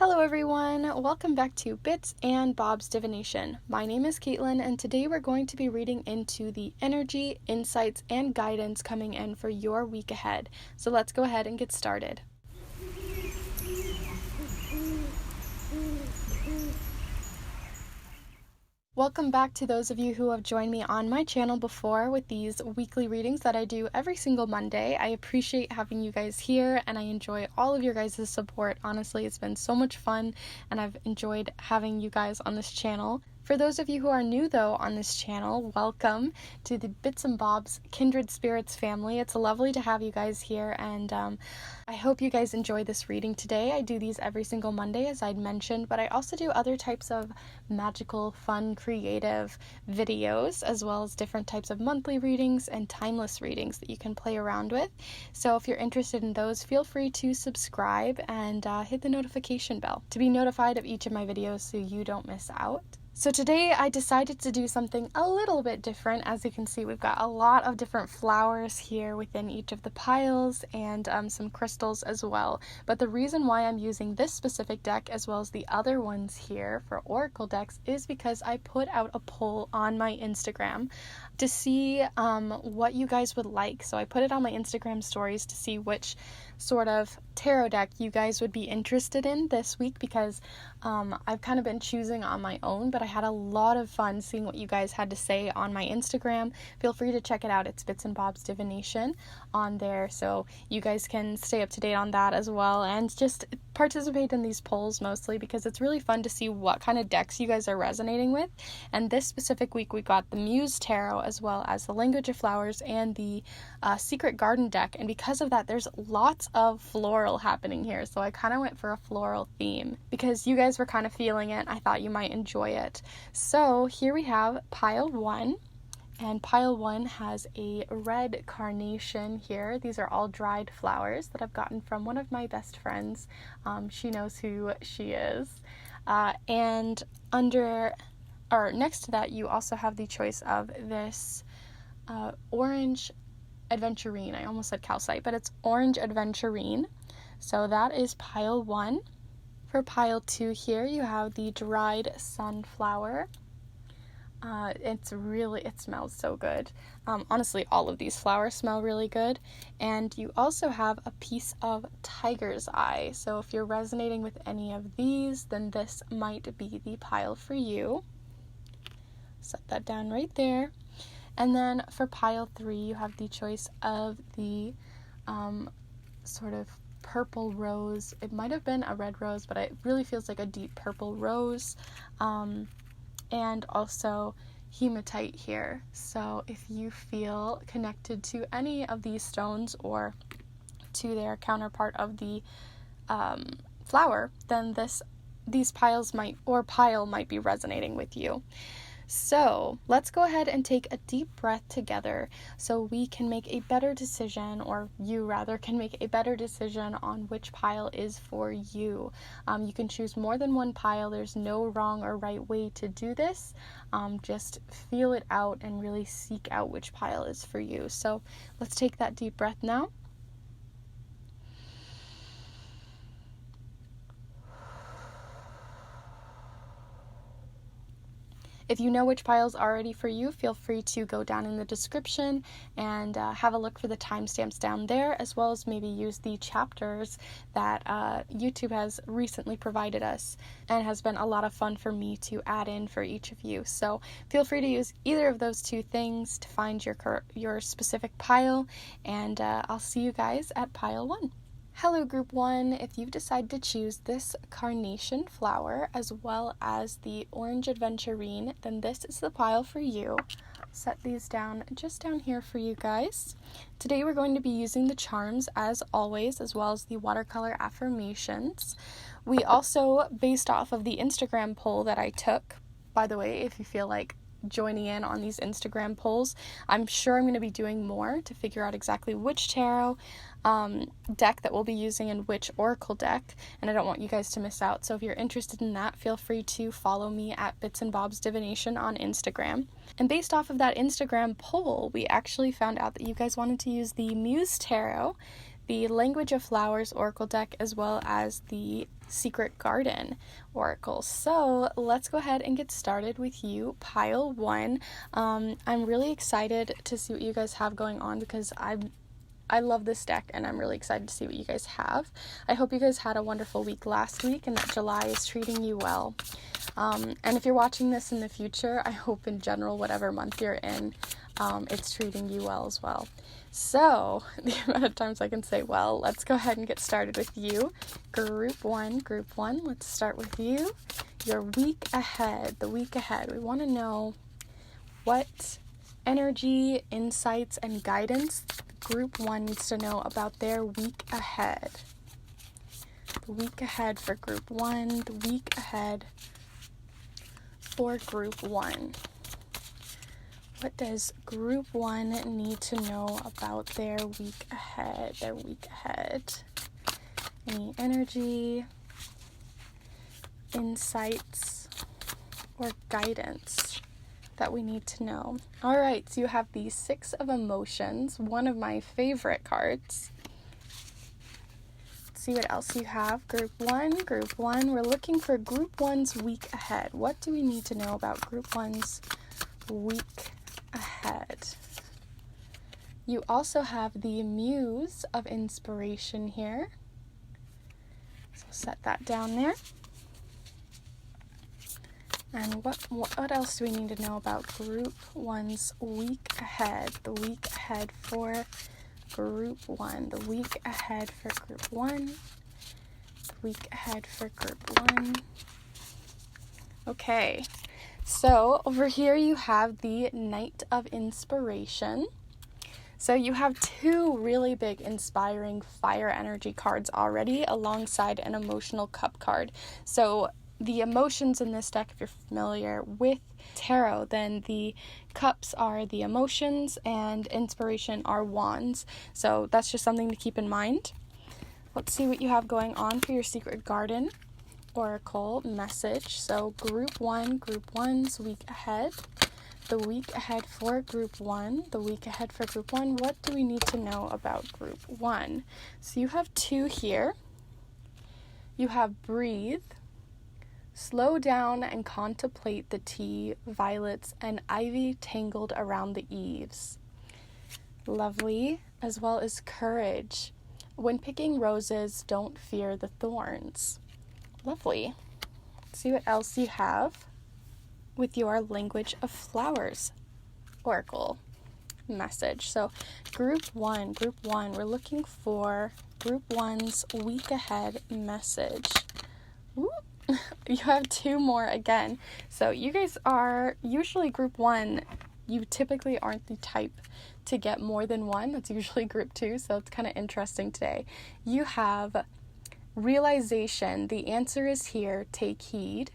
Hello everyone, welcome back to Bits and Bob's Divination. My name is Caitlin and today we're going to be reading into the energy, insights, and guidance coming in for your week ahead. So let's go ahead and get started. Welcome back to those of you who have joined me on my channel before with these weekly readings that I do every single Monday. I appreciate having you guys here and I enjoy all of your guys' support. Honestly, it's been so much fun and I've enjoyed having you guys on this channel. For those of you who are new though on this channel, welcome to the Bits and Bob's Kindred Spirits family. It's lovely to have you guys here and I hope you guys enjoy this reading today. I do these every single Monday as I'd mentioned, but I also do other types of magical, fun, creative videos as well as different types of monthly readings and timeless readings that you can play around with. So if you're interested in those, feel free to subscribe and hit the notification bell to be notified of each of my videos so you don't miss out. So today I decided to do something a little bit different. As you can see, we've got a lot of different flowers here within each of the piles and some crystals as well. But the reason why I'm using this specific deck as well as the other ones here for oracle decks is because I put out a poll on my Instagram to see what you guys would like. So I put it on my Instagram stories to see which sort of tarot deck you guys would be interested in this week because I've kind of been choosing on my own, but I had a lot of fun seeing what you guys had to say on my Instagram. Feel free to check it out. It's Bits and Bob's Divination on there, so you guys can stay up to date on that as well and just participate in these polls mostly because it's really fun to see what kind of decks you guys are resonating with. And this specific week we got the Muse Tarot as well as the Language of Flowers and the Secret Garden deck, and because of that there's lots of floral happening here, so I kind of went for a floral theme because you guys were kind of feeling it. I thought you might enjoy it. So here we have pile 1, and pile 1 has a red carnation here. These are all dried flowers that I've gotten from one of my best friends. She knows who she is. And next to that you also have the choice of this orange Adventurine. I almost said calcite, but it's orange Adventurine. So that is pile 1. For pile 2 here, you have the dried sunflower. It smells so good. Honestly, all of these flowers smell really good. And you also have a piece of tiger's eye. So if you're resonating with any of these, then this might be the pile for you. Set that down right there. And then for pile 3, you have the choice of the sort of purple rose. It might have been a red rose, but it really feels like a deep purple rose. And also hematite here. So if you feel connected to any of these stones or to their counterpart of the flower, then these piles might be resonating with you. So let's go ahead and take a deep breath together so we can make a better decision, or you rather can make a better decision on which pile is for you. You can choose more than one pile. There's no wrong or right way to do this. Just feel it out and really seek out which pile is for you. So let's take that deep breath now. If you know which pile's already for you, feel free to go down in the description and have a look for the timestamps down there, as well as maybe use the chapters that YouTube has recently provided us and has been a lot of fun for me to add in for each of you. So feel free to use either of those two things to find your specific pile, and I'll see you guys at pile 1. Hello group 1, if you've decided to choose this carnation flower as well as the orange Adventurine, then this is the pile for you. Set these down just down here for you guys. Today we're going to be using the charms as always, as well as the watercolor affirmations. We also, based off of the Instagram poll that I took, by the way, if you feel like joining in on these Instagram polls, I'm sure I'm going to be doing more to figure out exactly which tarot deck that we'll be using and which oracle deck, and I don't want you guys to miss out. So if you're interested in that, feel free to follow me at Bits and Bob's Divination on Instagram. And based off of that Instagram poll, we actually found out that you guys wanted to use the Muse Tarot, the Language of Flowers oracle deck, as well as the Secret Garden oracle. So let's go ahead and get started with you, pile 1. I'm really excited to see what you guys have going on because I love this deck and I'm really excited to see what you guys have. I hope you guys had a wonderful week last week and that July is treating you well. And if you're watching this in the future, I hope in general, whatever month you're in, it's treating you well as well. So, the amount of times I can say well, let's go ahead and get started with you. Group 1, let's start with you. Your week ahead, the week ahead. We want to know what energy, insights, and guidance Group 1 needs to know about their week ahead. The week ahead for Group 1, the week ahead for Group 1. What does Group 1 need to know about their week ahead? Any energy, insights, or guidance that we need to know? All right, so you have the 6 of Emotions, one of my favorite cards. Let's see what else you have. Group 1. We're looking for Group 1's week ahead. What do we need to know about Group 1's week ahead? You also have the Muse of Inspiration here. So set that down there. And what else do we need to know about Group 1's week ahead? The week ahead for Group 1. The week ahead for Group 1. The week ahead for Group 1. Okay. So over here you have the Knight of Inspiration. So you have 2 really big inspiring fire energy cards already alongside an emotional cup card. So the emotions in this deck, if you're familiar with tarot, then the cups are the emotions and inspiration are wands. So that's just something to keep in mind. Let's see what you have going on for your Secret Garden oracle message. So Group 1's week ahead. The week ahead for Group 1. The week ahead for Group 1. What do we need to know about Group 1? So you have 2 here. You have breathe, slow down and contemplate the tea, violets, and ivy tangled around the eaves. Lovely. As well as courage. When picking roses, don't fear the thorns. Lovely. Let's see what else you have with your Language of Flowers oracle message. So Group 1, we're looking for Group 1's week ahead message. Ooh. You have 2 more again. So you guys are usually Group 1, you typically aren't the type to get more than 1. That's usually Group 2, so it's kind of interesting today. You have realization. The answer is here. Take heed.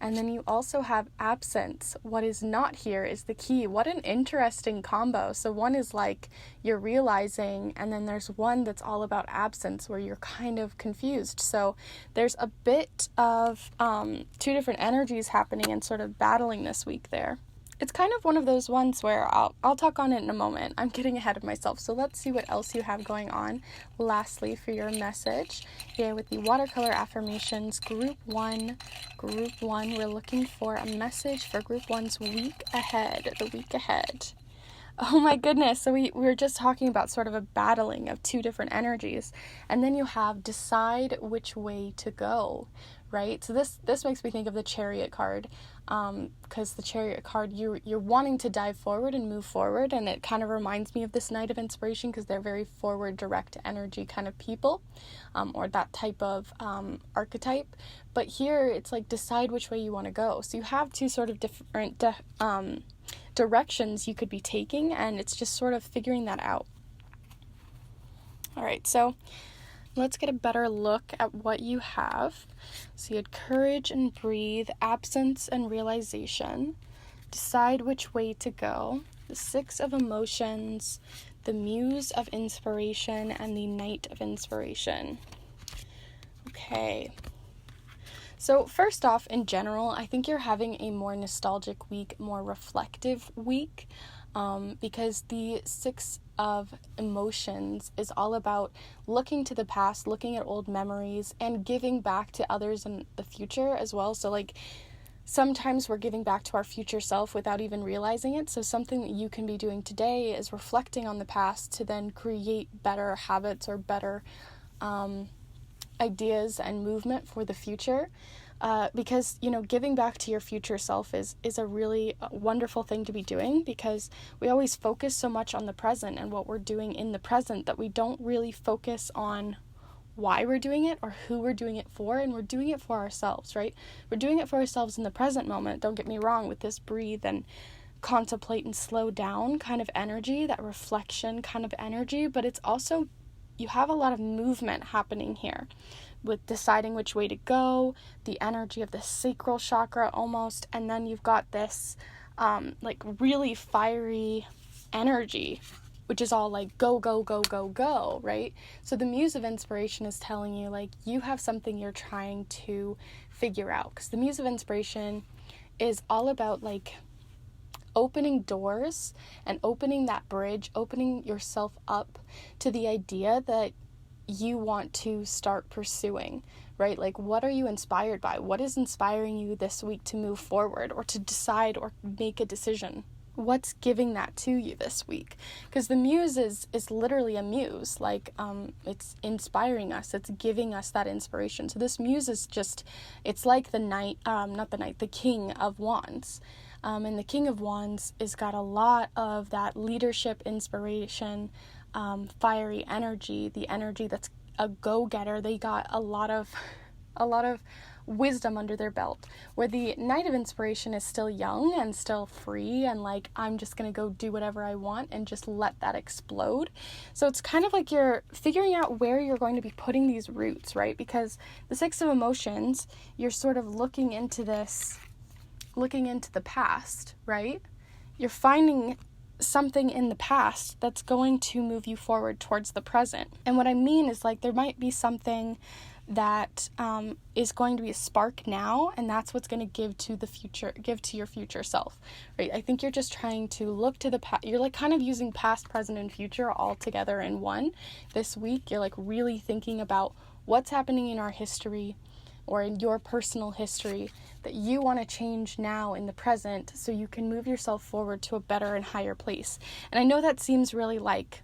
And then you also have absence. What is not here is the key. What an interesting combo. So one is like you're realizing, and then there's one that's all about absence where you're kind of confused. So there's a bit of 2 different energies happening and sort of battling this week there. It's kind of one of those ones where I'll talk on it in a moment. I'm getting ahead of myself. So let's see what else you have going on. Lastly, for your message here with the watercolor affirmations, Group 1, we're looking for a message for Group 1's week ahead, the week ahead. Oh my goodness. So we were just talking about sort of a battling of 2 different energies. And then you have decide which way to go, right? So this makes me think of the Chariot card, because the Chariot card, you're wanting to dive forward and move forward, and it kind of reminds me of this Knight of Inspiration because they're very forward, direct energy kind of people, or that type of archetype. But here it's like decide which way you want to go. So you have 2 sort of different directions you could be taking, and it's just sort of figuring that out. All right, so let's get a better look at what you have. So you had courage and breathe, absence and realization, decide which way to go, the 6 of Emotions, the Muse of Inspiration, and the Knight of Inspiration. Okay. So first off, in general, I think you're having a more nostalgic week, more reflective week, because the 6 of emotions is all about looking to the past, looking at old memories, and giving back to others in the future as well. So like sometimes we're giving back to our future self without even realizing it. So something that you can be doing today is reflecting on the past to then create better habits or better ideas and movement for the future. Because, you know, giving back to your future self is a really wonderful thing to be doing, because we always focus so much on the present and what we're doing in the present that we don't really focus on why we're doing it or who we're doing it for. And we're doing it for ourselves, right? We're doing it for ourselves in the present moment. Don't get me wrong, with this breathe and contemplate and slow down kind of energy, that reflection kind of energy, but it's also, you have a lot of movement happening here with deciding which way to go, the energy of the sacral chakra almost, and then you've got this like really fiery energy, which is all like go, go, go, go, go, right? So the Muse of Inspiration is telling you like you have something you're trying to figure out, because the Muse of Inspiration is all about like opening doors and opening that bridge, opening yourself up to the idea that you want to start pursuing, right? Like, what are you inspired by? What is inspiring you this week to move forward or to decide or make a decision? What's giving that to you this week? Because the muse is literally a muse, like it's inspiring us, it's giving us that inspiration. So this muse is just, it's like the King of Wands. And the King of Wands has got a lot of that leadership, inspiration, fiery energy, the energy that's a go-getter. They got a lot of wisdom under their belt, where the Knight of Inspiration is still young and still free and like, I'm just gonna go do whatever I want and just let that explode. So it's kind of like you're figuring out where you're going to be putting these roots, right? Because the Six of Emotions, you're sort of looking into the past, right? You're finding something in the past that's going to move you forward towards the present. And what I mean is like there might be something that is going to be a spark now, and that's what's going to give to your future self, right? I think you're just trying to look to the past. You're like kind of using past, present, and future all together in one this week. You're like really thinking about what's happening in our history or in your personal history that you want to change now in the present so you can move yourself forward to a better and higher place. And I know that seems really like,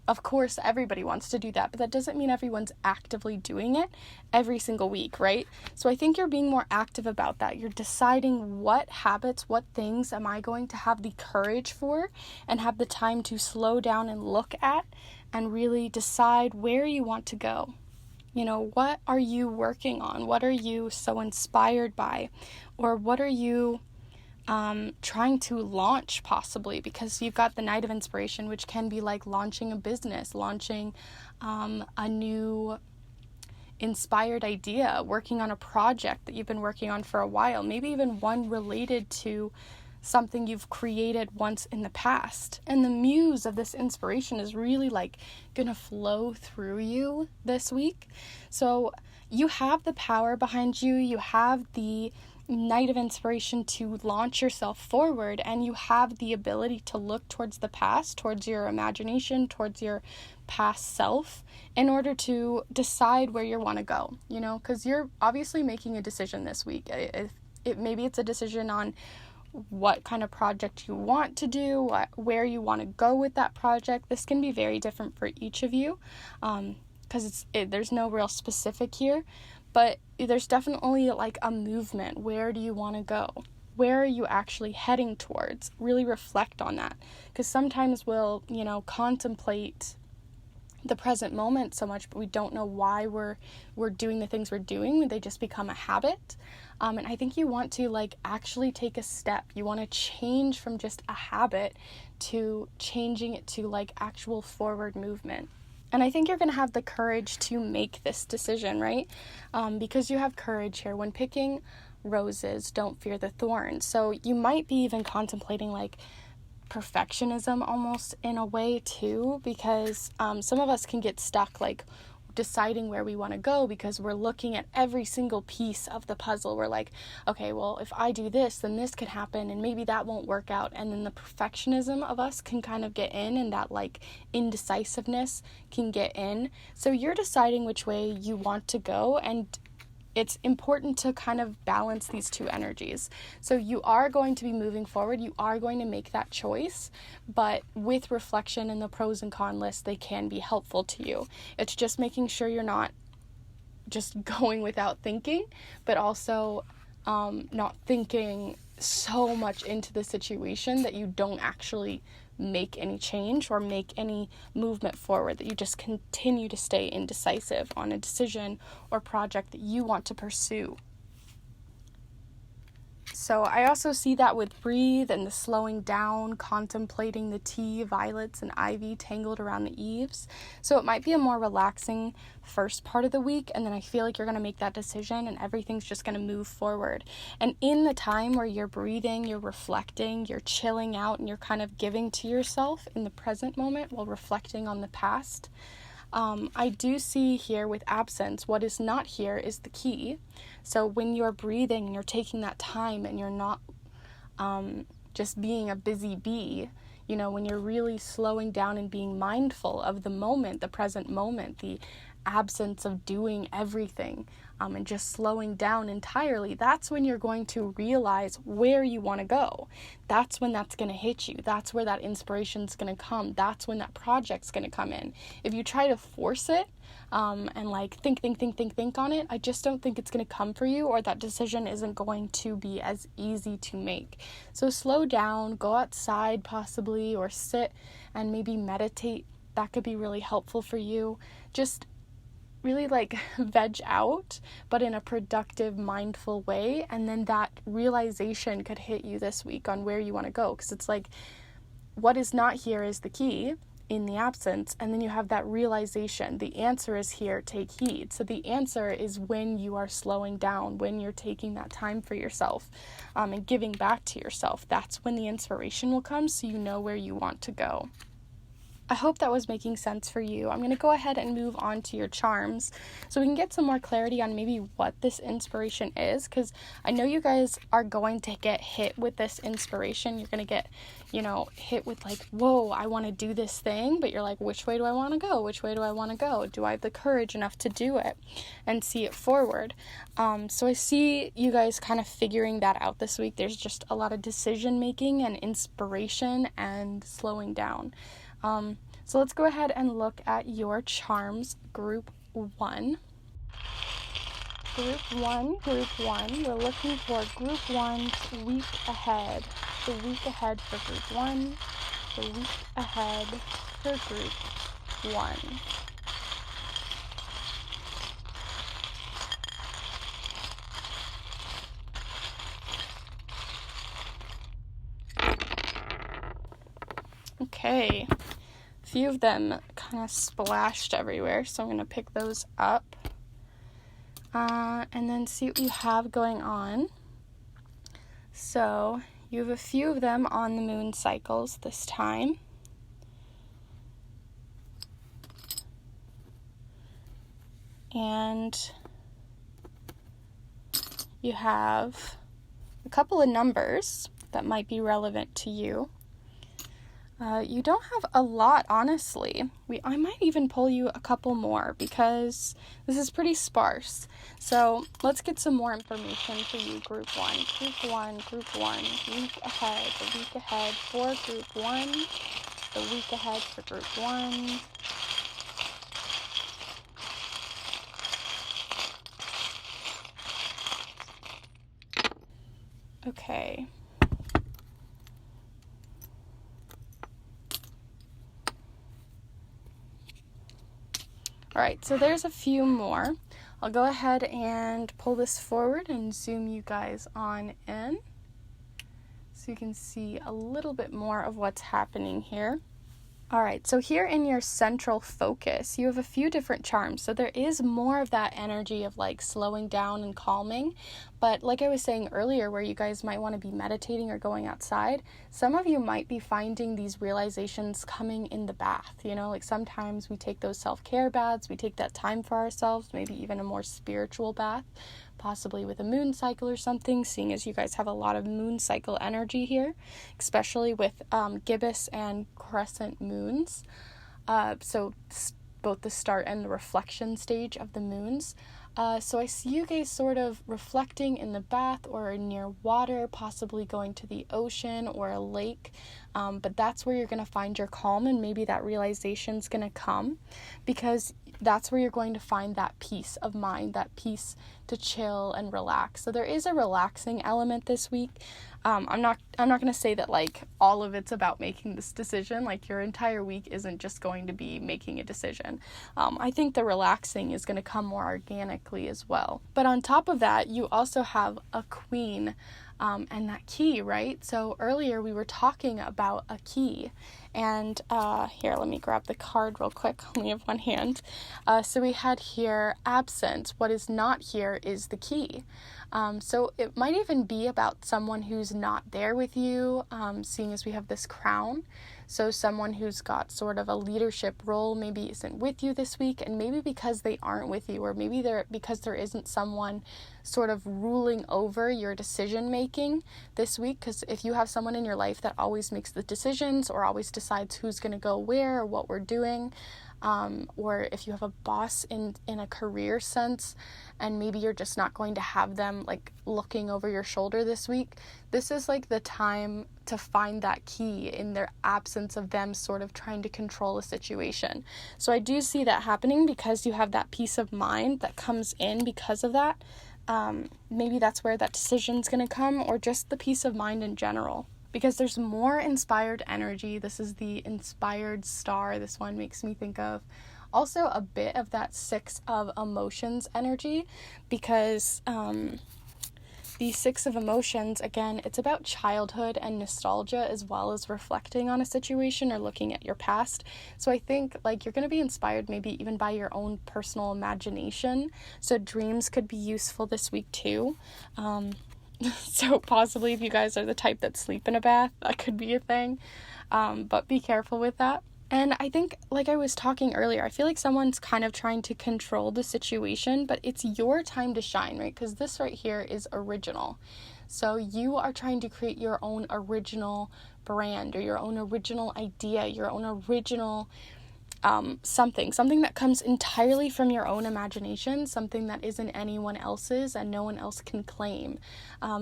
of course, everybody wants to do that, but that doesn't mean everyone's actively doing it every single week, right? So I think you're being more active about that. You're deciding what habits, what things am I going to have the courage for and have the time to slow down and look at and really decide where you want to go. You know, what are you working on? What are you so inspired by? Or what are you trying to launch possibly? Because you've got the Knight of Inspiration, which can be like launching a business, launching a new inspired idea, working on a project that you've been working on for a while, maybe even one related to something you've created once in the past. And the muse of this inspiration is really like gonna flow through you this week. So you have the power behind you, you have the Knight of Inspiration to launch yourself forward, and you have the ability to look towards the past, towards your imagination, towards your past self in order to decide where you want to go, you know, because you're obviously making a decision this week. Maybe it's a decision on what kind of project you want to do, where you want to go with that project. This can be very different for each of you because there's no real specific here, but there's definitely like a movement. Where do you want to go? Where are you actually heading towards? Really reflect on that, because sometimes we'll, you know, contemplate the present moment so much, but we don't know why we're doing the things we're doing. They just become a habit. And I think you want to like actually take a step. You want to change from just a habit to changing it to like actual forward movement. And I think you're going to have the courage to make this decision, right? Because you have courage here. When picking roses, don't fear the thorns. So you might be even contemplating like perfectionism almost in a way too, because some of us can get stuck like, deciding where we want to go because we're looking at every single piece of the puzzle. We're like, okay, well, if I do this, then this could happen, and maybe that won't work out. And then the perfectionism of us can kind of get in, and that like indecisiveness can get in. So you're deciding which way you want to go, and it's important to kind of balance these two energies. So you are going to be moving forward, you are going to make that choice, but with reflection and the pros and cons list, they can be helpful to you. It's just making sure you're not just going without thinking, but also not thinking so much into the situation that you don't actually make any change or make any movement forward, that you just continue to stay indecisive on a decision or project that you want to pursue. So I also see that with breathe and the slowing down, contemplating the tea, violets, and ivy tangled around the eaves. So it might be a more relaxing first part of the week, and then I feel like you're going to make that decision and everything's just going to move forward. And in the time where you're breathing, you're reflecting, you're chilling out, and you're kind of giving to yourself in the present moment while reflecting on the past, I do see here with absence, what is not here is the key. So when you're breathing and you're taking that time and you're not just being a busy bee, you know, when you're really slowing down and being mindful of the moment, the present moment, the absence of doing everything, and just slowing down entirely, that's when you're going to realize where you want to go. That's when that's going to hit you. That's where that inspiration's going to come. That's when that project's going to come in. If you try to force it, and like think on it, I just don't think it's going to come for you, or that decision isn't going to be as easy to make. So slow down, go outside possibly, or sit and maybe meditate. That could be really helpful for you. Just really like veg out, but in a productive, mindful way. And then that realization could hit you this week on where you want to go. Because it's like, what is not here is the key in the absence. And then you have that realization. The answer is here, take heed. So the answer is when you are slowing down, when you're taking that time for yourself, and giving back to yourself. That's when the inspiration will come, so you know where you want to go. I hope that was making sense for you. I'm going to go ahead and move on to your charms so we can get some more clarity on maybe what this inspiration is, because I know you guys are going to get hit with this inspiration. You're going to get, hit with like, whoa, I want to do this thing, but you're like, which way do I want to go? Which way do I want to go? Do I have the courage enough to do it and see it forward? So I see you guys kind of figuring that out this week. There's just a lot of decision making and inspiration and slowing down. So let's go ahead and look at your charms, group 1. Group 1, we're looking for group 1's week ahead. The week ahead for group 1, the week ahead for group 1. Okay. Few of them kind of splashed everywhere, so I'm going to pick those up and then see what you have going on. So you have a few of them on the moon cycles this time. And you have a couple of numbers that might be relevant to you. You don't have a lot, honestly. I might even pull you a couple more because this is pretty sparse. So let's get some more information for you, group 1. Group 1, week ahead, the week ahead for group 1, the week ahead for group 1. Okay. Alright, so there's a few more. I'll go ahead and pull this forward and zoom you guys on in so you can see a little bit more of what's happening here. All right, so here in your central focus, you have a few different charms. So there is more of that energy of like slowing down and calming. But like I was saying earlier, where you guys might want to be meditating or going outside, some of you might be finding these realizations coming in the bath. You know, like sometimes we take those self-care baths, we take that time for ourselves, maybe even a more spiritual bath, possibly with a moon cycle or something, seeing as you guys have a lot of moon cycle energy here, especially with gibbous and crescent moons. So both the start and the reflection stage of the moons. So I see you guys sort of reflecting in the bath or near water, possibly going to the ocean or a lake. But that's where you're going to find your calm, and maybe that realization's going to come, because that's where you're going to find that peace of mind, that peace to chill and relax. So there is a relaxing element this week. I'm not going to say that like all of it's about making this decision. Like your entire week isn't just going to be making a decision. I think the relaxing is going to come more organically as well. But on top of that, you also have a queen and that key, right? So earlier we were talking about a key, and here, let me grab the card real quick. I only have one hand. So we had here absent. What is not here is the key. So it might even be about someone who's not there with you, seeing as we have this crown. So someone who's got sort of a leadership role maybe isn't with you this week, and maybe because they aren't with you, or maybe because there isn't someone sort of ruling over your decision making this week. Because if you have someone in your life that always makes the decisions or always decides who's going to go where or what we're doing, or if you have a boss in a career sense, and maybe you're just not going to have them like looking over your shoulder this week, this is like the time to find that key in their absence of them sort of trying to control a situation. So I do see that happening because you have that peace of mind that comes in because of that. Maybe that's where that decision's going to come, or just the peace of mind in general. Because there's more inspired energy. This is the inspired star. This one makes me think of also a bit of that 6 of emotions energy, because the 6 of emotions, again, it's about childhood and nostalgia as well as reflecting on a situation or looking at your past. So I think like you're going to be inspired maybe even by your own personal imagination. So dreams could be useful this week too. So possibly if you guys are the type that sleep in a bath, that could be a thing. But be careful with that. And I think, like I was talking earlier, I feel like someone's kind of trying to control the situation, but it's your time to shine, right? Because this right here is original. So you are trying to create your own original brand or your own original idea, your own original something that comes entirely from your own imagination, something that isn't anyone else's and no one else can claim.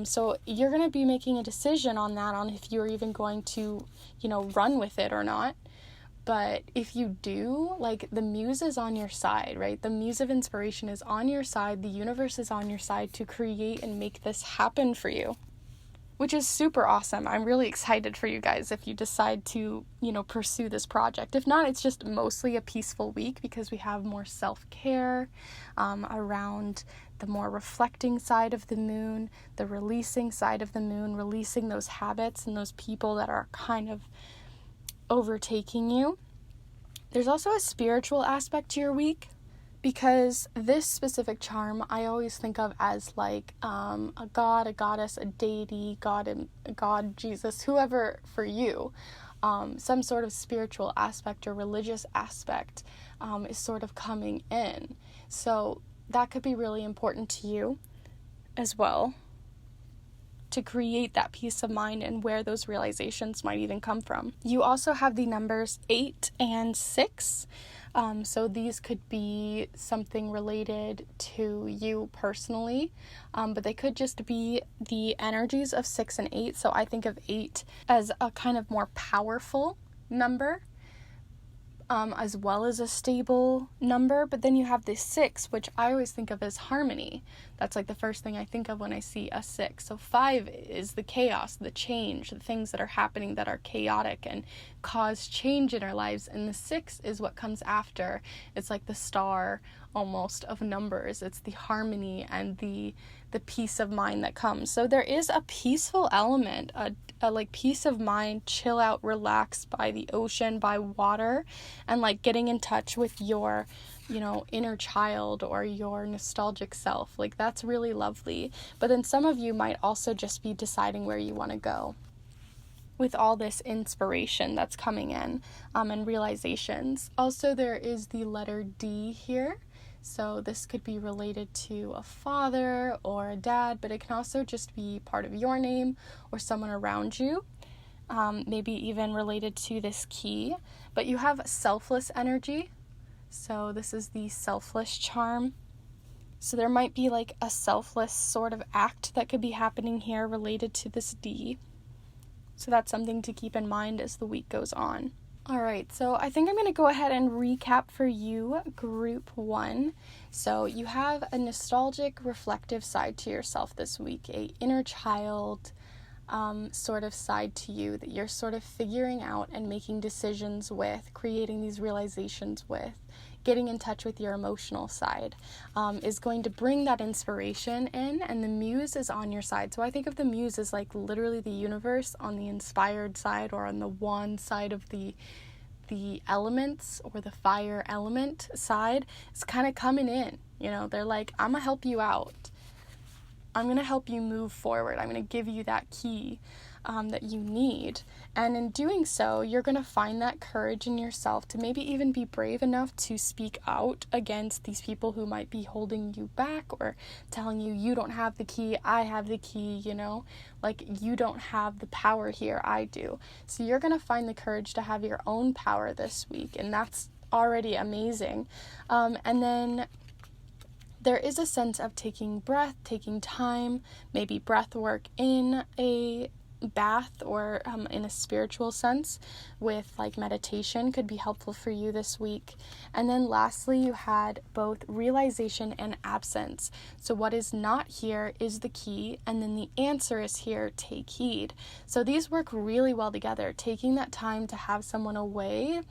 So you're going to be making a decision on that, on if you're even going to, run with it or not. But if you do, like, the muse is on your side, right? The muse of inspiration is on your side. The universe is on your side to create and make this happen for you, which is super awesome. I'm really excited for you guys if you decide to, pursue this project. If not, it's just mostly a peaceful week because we have more self-care around the more reflecting side of the moon, the releasing side of the moon, releasing those habits and those people that are kind of overtaking you. There's also a spiritual aspect to your week, because this specific charm I always think of as like a god, a goddess, a deity, God, Jesus, whoever for you, some sort of spiritual aspect or religious aspect is sort of coming in. So that could be really important to you as well, to create that peace of mind and where those realizations might even come from. You also have the numbers 8 and 6. So these could be something related to you personally, but they could just be the energies of 6 and 8. So I think of 8 as a kind of more powerful number, as well as a stable number. But then you have the 6, which I always think of as harmony. That's like the first thing I think of when I see a 6. So 5 is the chaos, the change, the things that are happening that are chaotic and cause change in our lives. And the 6 is what comes after. It's like the star almost of numbers. It's the harmony and the peace of mind that comes. So there is a peaceful element, a like peace of mind, chill out, relax by the ocean, by water, and like getting in touch with your, you know, inner child or your nostalgic self. Like that's really lovely. But then some of you might also just be deciding where you want to go with all this inspiration that's coming in, and realizations. Also, there is the letter D here. So this could be related to a father or a dad, but it can also just be part of your name or someone around you, maybe even related to this key. But you have selfless energy. So this is the selfless charm. So there might be like a selfless sort of act that could be happening here related to this D. So that's something to keep in mind as the week goes on. All right, so I think I'm going to go ahead and recap for you group 1. So you have a nostalgic, reflective side to yourself this week, a inner child sort of side to you that you're sort of figuring out and making decisions with, creating these realizations with. Getting in touch with your emotional side is going to bring that inspiration in, and the muse is on your side. So I think of the muse as like literally the universe on the inspired side, or on the one side of the elements, or the fire element side. It's kind of coming in, you know, they're like, I'm gonna help you out. I'm gonna help you move forward. I'm gonna give you that key that you need. And in doing so, you're going to find that courage in yourself to maybe even be brave enough to speak out against these people who might be holding you back or telling you, you don't have the key, I have the key, you know, like you don't have the power here, I do. So you're going to find the courage to have your own power this week, and that's already amazing. And then there is a sense of taking breath, taking time, maybe breath work in a bath or in a spiritual sense with like meditation could be helpful for you this week. And then lastly, you had both realization and absence. So what is not here is the key, and then the answer is here, take heed. So these work really well together. Taking that time to have someone away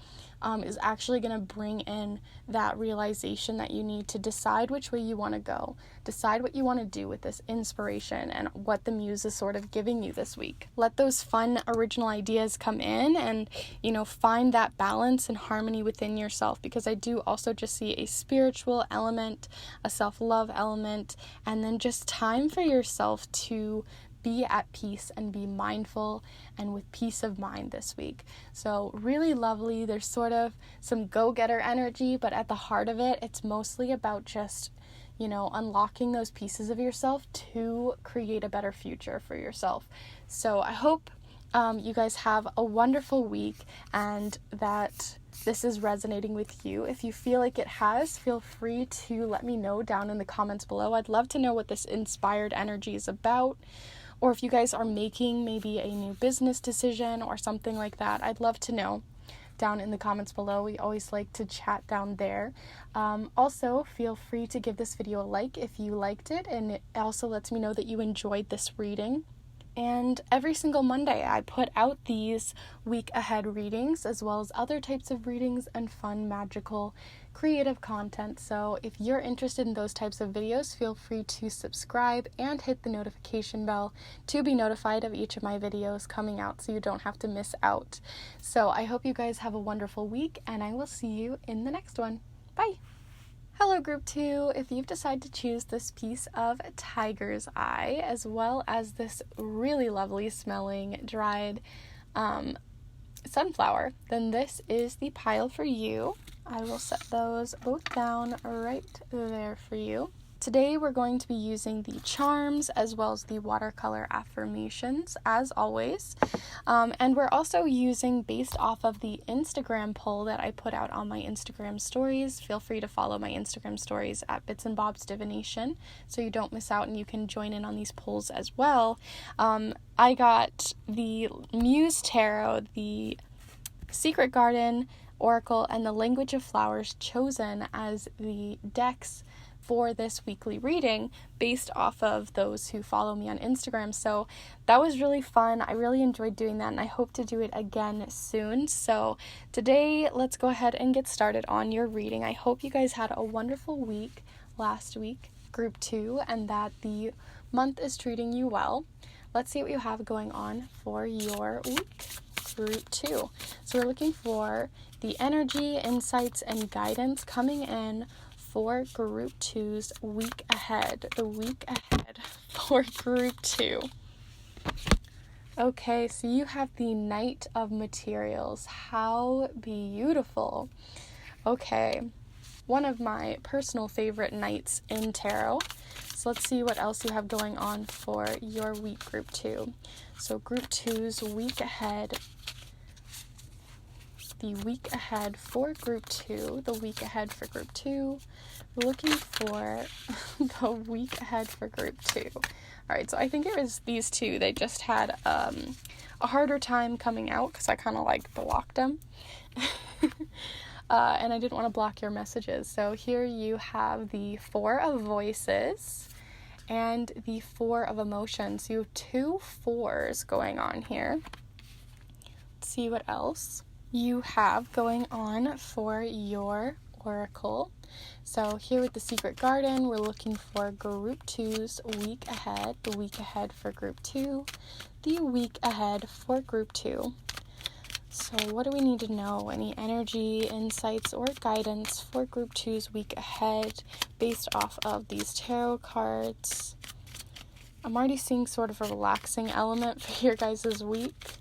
is actually going to bring in that realization that you need to decide which way you want to go, decide what you want to do with this inspiration and what the muse is sort of giving you this week. Let those fun original ideas come in, and you know, find that balance and harmony within yourself, because I do also just see a spiritual element, a self-love element, and then just time for yourself to be at peace and be mindful and with peace of mind this week. So really lovely. There's sort of some go-getter energy, but at the heart of it, it's mostly about just, you know, unlocking those pieces of yourself to create a better future for yourself. So I hope you guys have a wonderful week and that this is resonating with you. If you feel like it has, feel free to let me know down in the comments below. I'd love to know what this inspired energy is about. Or if you guys are making maybe a new business decision or something like that, I'd love to know down in the comments below. We always like to chat down there. Also, feel free to give this video a like if you liked it, and it also lets me know that you enjoyed this reading. And every single Monday, I put out these week ahead readings, as well as other types of readings and fun, magical, creative content. So if you're interested in those types of videos, feel free to subscribe and hit the notification bell to be notified of each of my videos coming out so you don't have to miss out. So I hope you guys have a wonderful week, and I will see you in the next one. Bye! Hello Group 2, if you've decided to choose this piece of tiger's eye, as well as this really lovely smelling dried sunflower, then this is the pile for you. I will set those both down right there for you. Today we're going to be using the charms as well as the watercolor affirmations, as always. And we're also using, based off of the Instagram poll that I put out on my Instagram stories. Feel free to follow my Instagram stories at Bits and Bobs Divination so you don't miss out and you can join in on these polls as well. I got the Muse Tarot, the Secret Garden Oracle, and the Language of Flowers chosen as the decks for this weekly reading based off of those who follow me on Instagram. So that was really fun. I really enjoyed doing that, and I hope to do it again soon. So today, let's go ahead and get started on your reading. I hope you guys had a wonderful week last week, group 2, and that the month is treating you well. Let's see what you have going on for your week, group 2. So we're looking for the energy, insights, and guidance coming in for group 2's week ahead. The week ahead for group 2. Okay, so you have the Knight of Materials. How beautiful. Okay, one of my personal favorite knights in tarot. So let's see what else you have going on for your week, group 2. So group 2's week ahead. The week ahead for group 2. The week ahead for group 2. We're looking for the week ahead for group 2. Alright, so I think it was these two. They just had a harder time coming out because I kind of like blocked them. And I didn't want to block your messages. So here you have the 4 of Voices and the 4 of Emotions. You have 2 4s going on here. Let's see what else you have going on for your oracle. So here with the Secret Garden, we're looking for group 2's week ahead, the week ahead for group 2, the week ahead for group 2. So what do we need to know? Any energy, insights, or guidance for group 2's week ahead based off of these tarot cards? I'm already seeing sort of a relaxing element for your guys' week.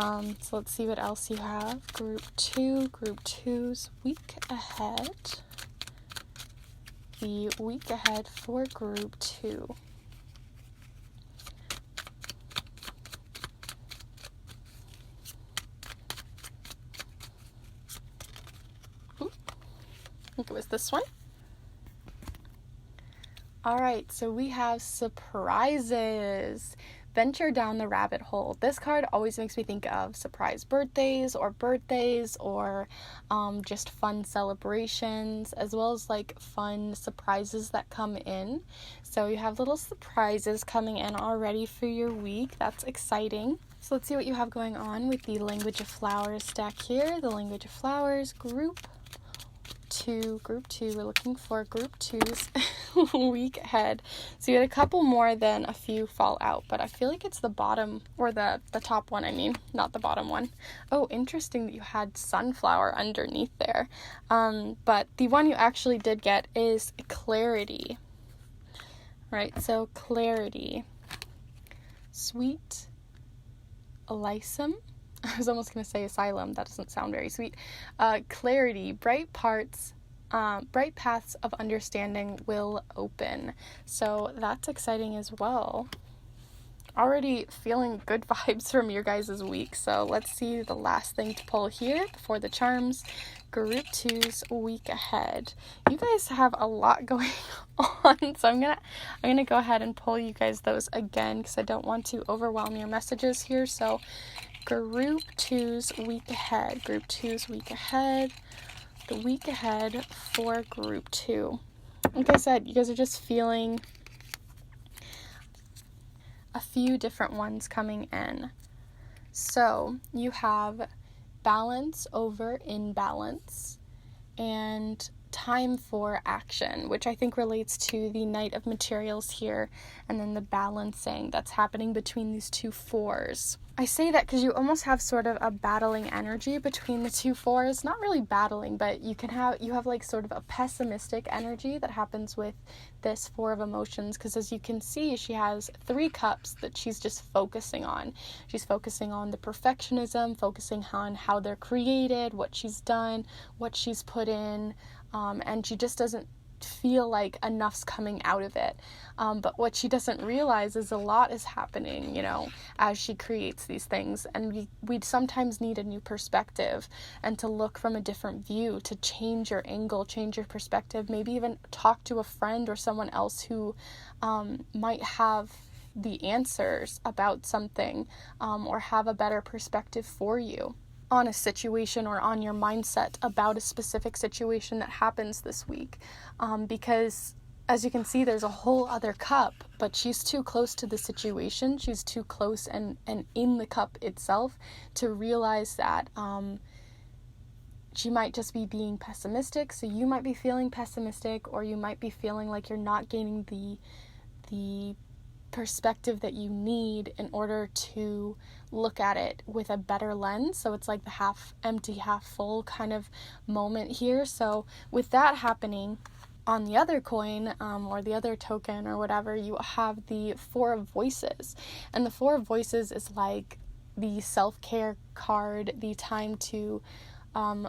So let's see what else you have. Group 2's week ahead. The week ahead for group 2. I think it was this one. Alright, so we have surprises. Venture down the rabbit hole. This card always makes me think of surprise birthdays or just fun celebrations, as well as like fun surprises that come in. So you have little surprises coming in already for your week. That's exciting. So let's see what you have going on with the Language of Flowers deck here. The Language of Flowers, group 2, we're looking for group 2's week ahead. So you had a couple more than a few fall out, but I feel like it's the bottom, or the top one, I mean, not the bottom one. Oh, interesting that you had sunflower underneath there. But the one you actually did get is clarity. Right, so clarity. Sweet Elysum. I was almost going to say asylum. That doesn't sound very sweet. Clarity. Bright paths of understanding will open. So that's exciting as well. Already feeling good vibes from your guys' week. So let's see the last thing to pull here before the charms. Group 2's week ahead. You guys have a lot going on, so I'm gonna go ahead and pull you guys those again because I don't want to overwhelm your messages here. So group 2's week ahead. Group 2's week ahead. The week ahead for group 2. Like I said, you guys are just feeling a few different ones coming in. So you have balance over imbalance and time for action, which I think relates to the Knight of Materials here, and then the balancing that's happening between these 2 4s. I say that because you almost have sort of a battling energy between the 2 4s. Not really battling, but you have like sort of a pessimistic energy that happens with this 4 of Emotions, because as you can see, she has 3 cups that she's just focusing on. She's focusing on the perfectionism, focusing on how they're created, what she's done, what she's put in, and she just doesn't feel like enough's coming out of it. But what she doesn't realize is a lot is happening, as she creates these things. And we sometimes need a new perspective and to look from a different view, to change your angle, change your perspective, maybe even talk to a friend or someone else who might have the answers about something, or have a better perspective for you on a situation or on your mindset about a specific situation that happens this week. Because as you can see, there's a whole other cup, but she's too close to the situation. She's too close and in the cup itself to realize that she might just be being pessimistic. So you might be feeling pessimistic, or you might be feeling like you're not gaining the perspective that you need in order to look at it with a better lens. So it's like the half empty, half full kind of moment here. So with that happening, on the other coin, or the other token or whatever, you have the Four of Voices. And the Four of Voices is like the self-care card, the time to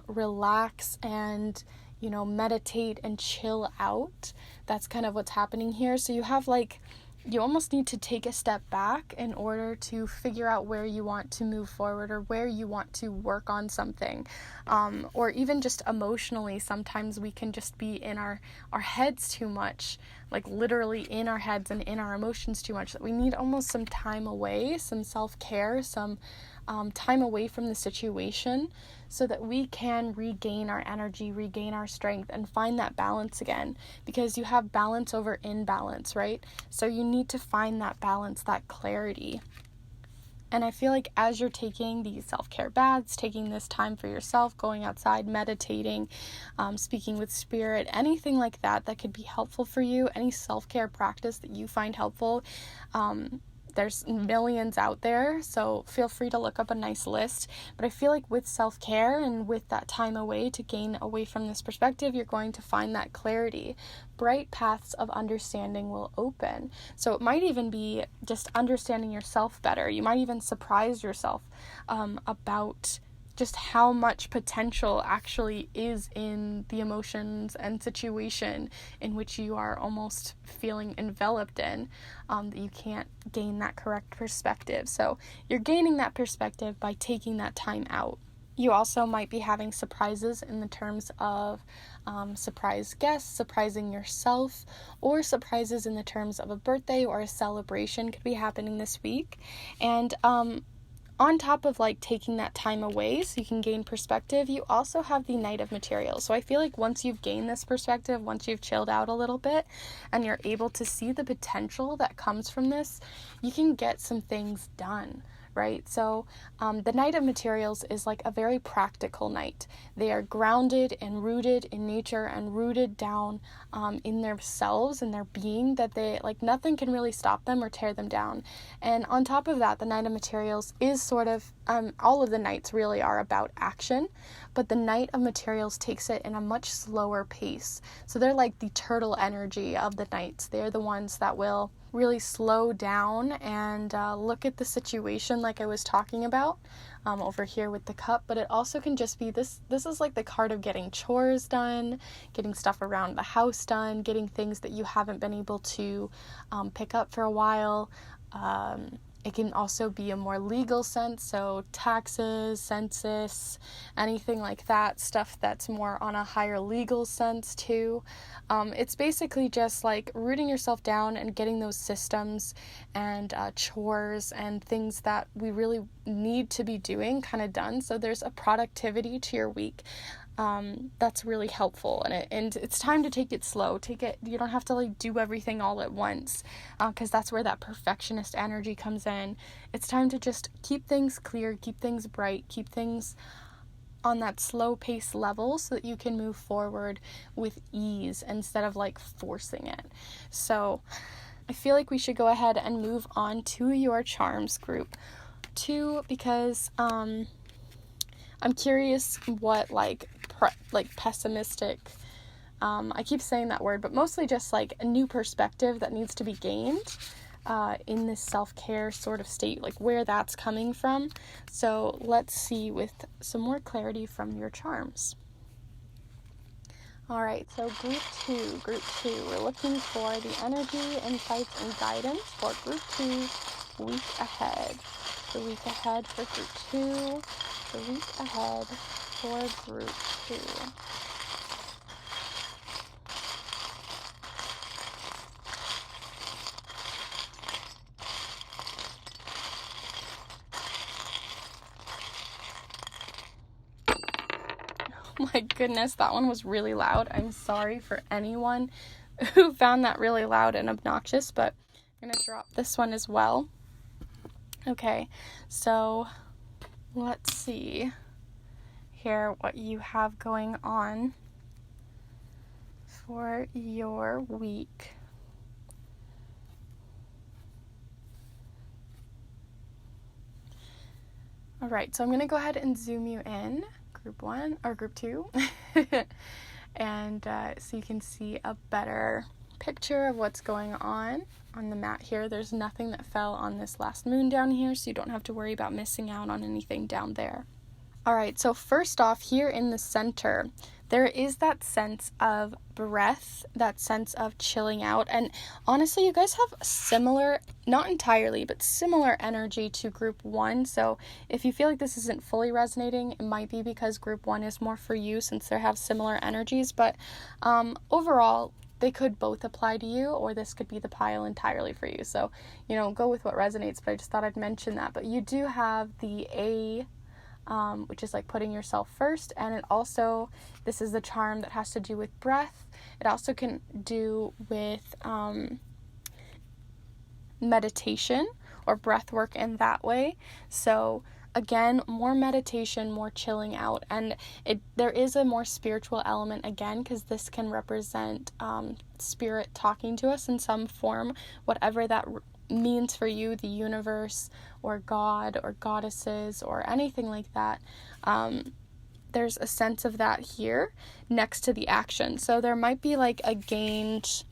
relax and, you know, meditate and chill out. That's kind of what's happening here. So you have like, you almost need to take a step back in order to figure out where you want to move forward, or where you want to work on something. Or even just emotionally, sometimes we can just be in our heads too much, like literally in our heads and in our emotions too much, that we need almost some time away, some self-care, some time away from the situation, so that we can regain our energy, regain our strength, and find that balance again. Because you have balance over imbalance, right? So you need to find that balance, that clarity. And I feel like as you're taking these self-care baths, taking this time for yourself, going outside, meditating, speaking with spirit, anything like that that could be helpful for you, any self-care practice that you find helpful, there's millions out there, so feel free to look up a nice list. But I feel like with self-care and with that time away to gain away from this perspective, you're going to find that clarity. Bright paths of understanding will open. So it might even be just understanding yourself better. You might even surprise yourself about just how much potential actually is in the emotions and situation in which you are almost feeling enveloped in, that you can't gain that correct perspective. So you're gaining that perspective by taking that time out. You also might be having surprises in the terms of surprise guests, surprising yourself, or surprises in the terms of a birthday or a celebration could be happening this week. And on top of like taking that time away so you can gain perspective, you also have the Knight of Materials. So I feel like once you've gained this perspective, once you've chilled out a little bit and you're able to see the potential that comes from this, you can get some things done, right? So the Knight of Materials is like a very practical knight. They are grounded and rooted in nature and rooted down in themselves and their being, that they like nothing can really stop them or tear them down. And on top of that, the Knight of Materials is sort of all of the knights really are about action, but the Knight of Materials takes it in a much slower pace. So they're like the turtle energy of the knights. They're the ones that will really slow down and look at the situation like I was talking about over here with the cup. But it also can just be this is like the card of getting chores done, getting stuff around the house done, getting things that you haven't been able to pick up for a while. It can also be a more legal sense, so taxes, census, anything like that, stuff that's more on a higher legal sense too. It's basically just like rooting yourself down and getting those systems and chores and things that we really need to be doing kind of done. So there's a productivity to your week. That's really helpful, and it's time to take it slow. You don't have to like do everything all at once, because that's where that perfectionist energy comes in. It's time to just keep things clear, keep things bright, keep things on that slow pace level so that you can move forward with ease instead of like forcing it. So I feel like we should go ahead and move on to your charms group 2, because I'm curious what pessimistic, I keep saying that word, but mostly just like a new perspective that needs to be gained in this self-care sort of state, like where that's coming from. So let's see with some more clarity from your charms. All right, so group two, we're looking for the energy, insights, and guidance for group 2 week ahead. The week ahead for group 2. The week ahead for group 2. Oh my goodness, that one was really loud. I'm sorry for anyone who found that really loud and obnoxious, but I'm going to drop this one as well. Okay, so let's see here what you have going on for your week. All right, so I'm going to go ahead and zoom you in, group 1 or group 2, and so you can see a better picture of what's going on the mat here. There's nothing that fell on this last moon down here, so you don't have to worry about missing out on anything down there. All right, so first off, here in the center, there is that sense of breath, that sense of chilling out. And honestly, you guys have similar, not entirely, but similar energy to group 1. So if you feel like this isn't fully resonating, it might be because group 1 is more for you since they have similar energies. But overall, they could both apply to you, or this could be the pile entirely for you. So, go with what resonates, but I just thought I'd mention that. But you do have the A, which is like putting yourself first, and it also, this is the charm that has to do with breath. It also can do with meditation or breath work in that way. So again, more meditation, more chilling out, and there is a more spiritual element again, because this can represent spirit talking to us in some form, whatever that means for you, the universe or God or goddesses or anything like that. There's a sense of that here next to the action. So there might be like a gained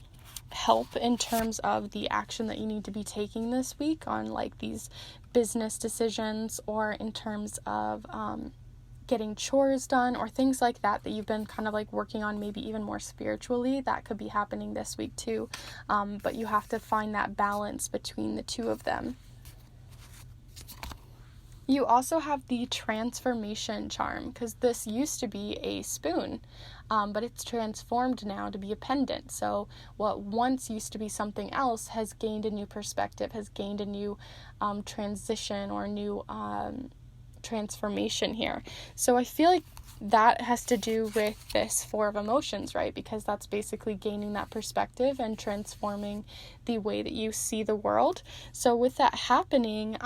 help in terms of the action that you need to be taking this week on like these business decisions, or in terms of getting chores done or things like that you've been kind of like working on, maybe even more spiritually. That could be happening this week too, but you have to find that balance between the two of them. You also have the transformation charm, because this used to be a spoon, but it's transformed now to be a pendant. So what once used to be something else has gained a new perspective, has gained a new transition or new transformation here. So I feel like that has to do with this 4 of emotions, right? Because that's basically gaining that perspective and transforming the way that you see the world. So with that happening,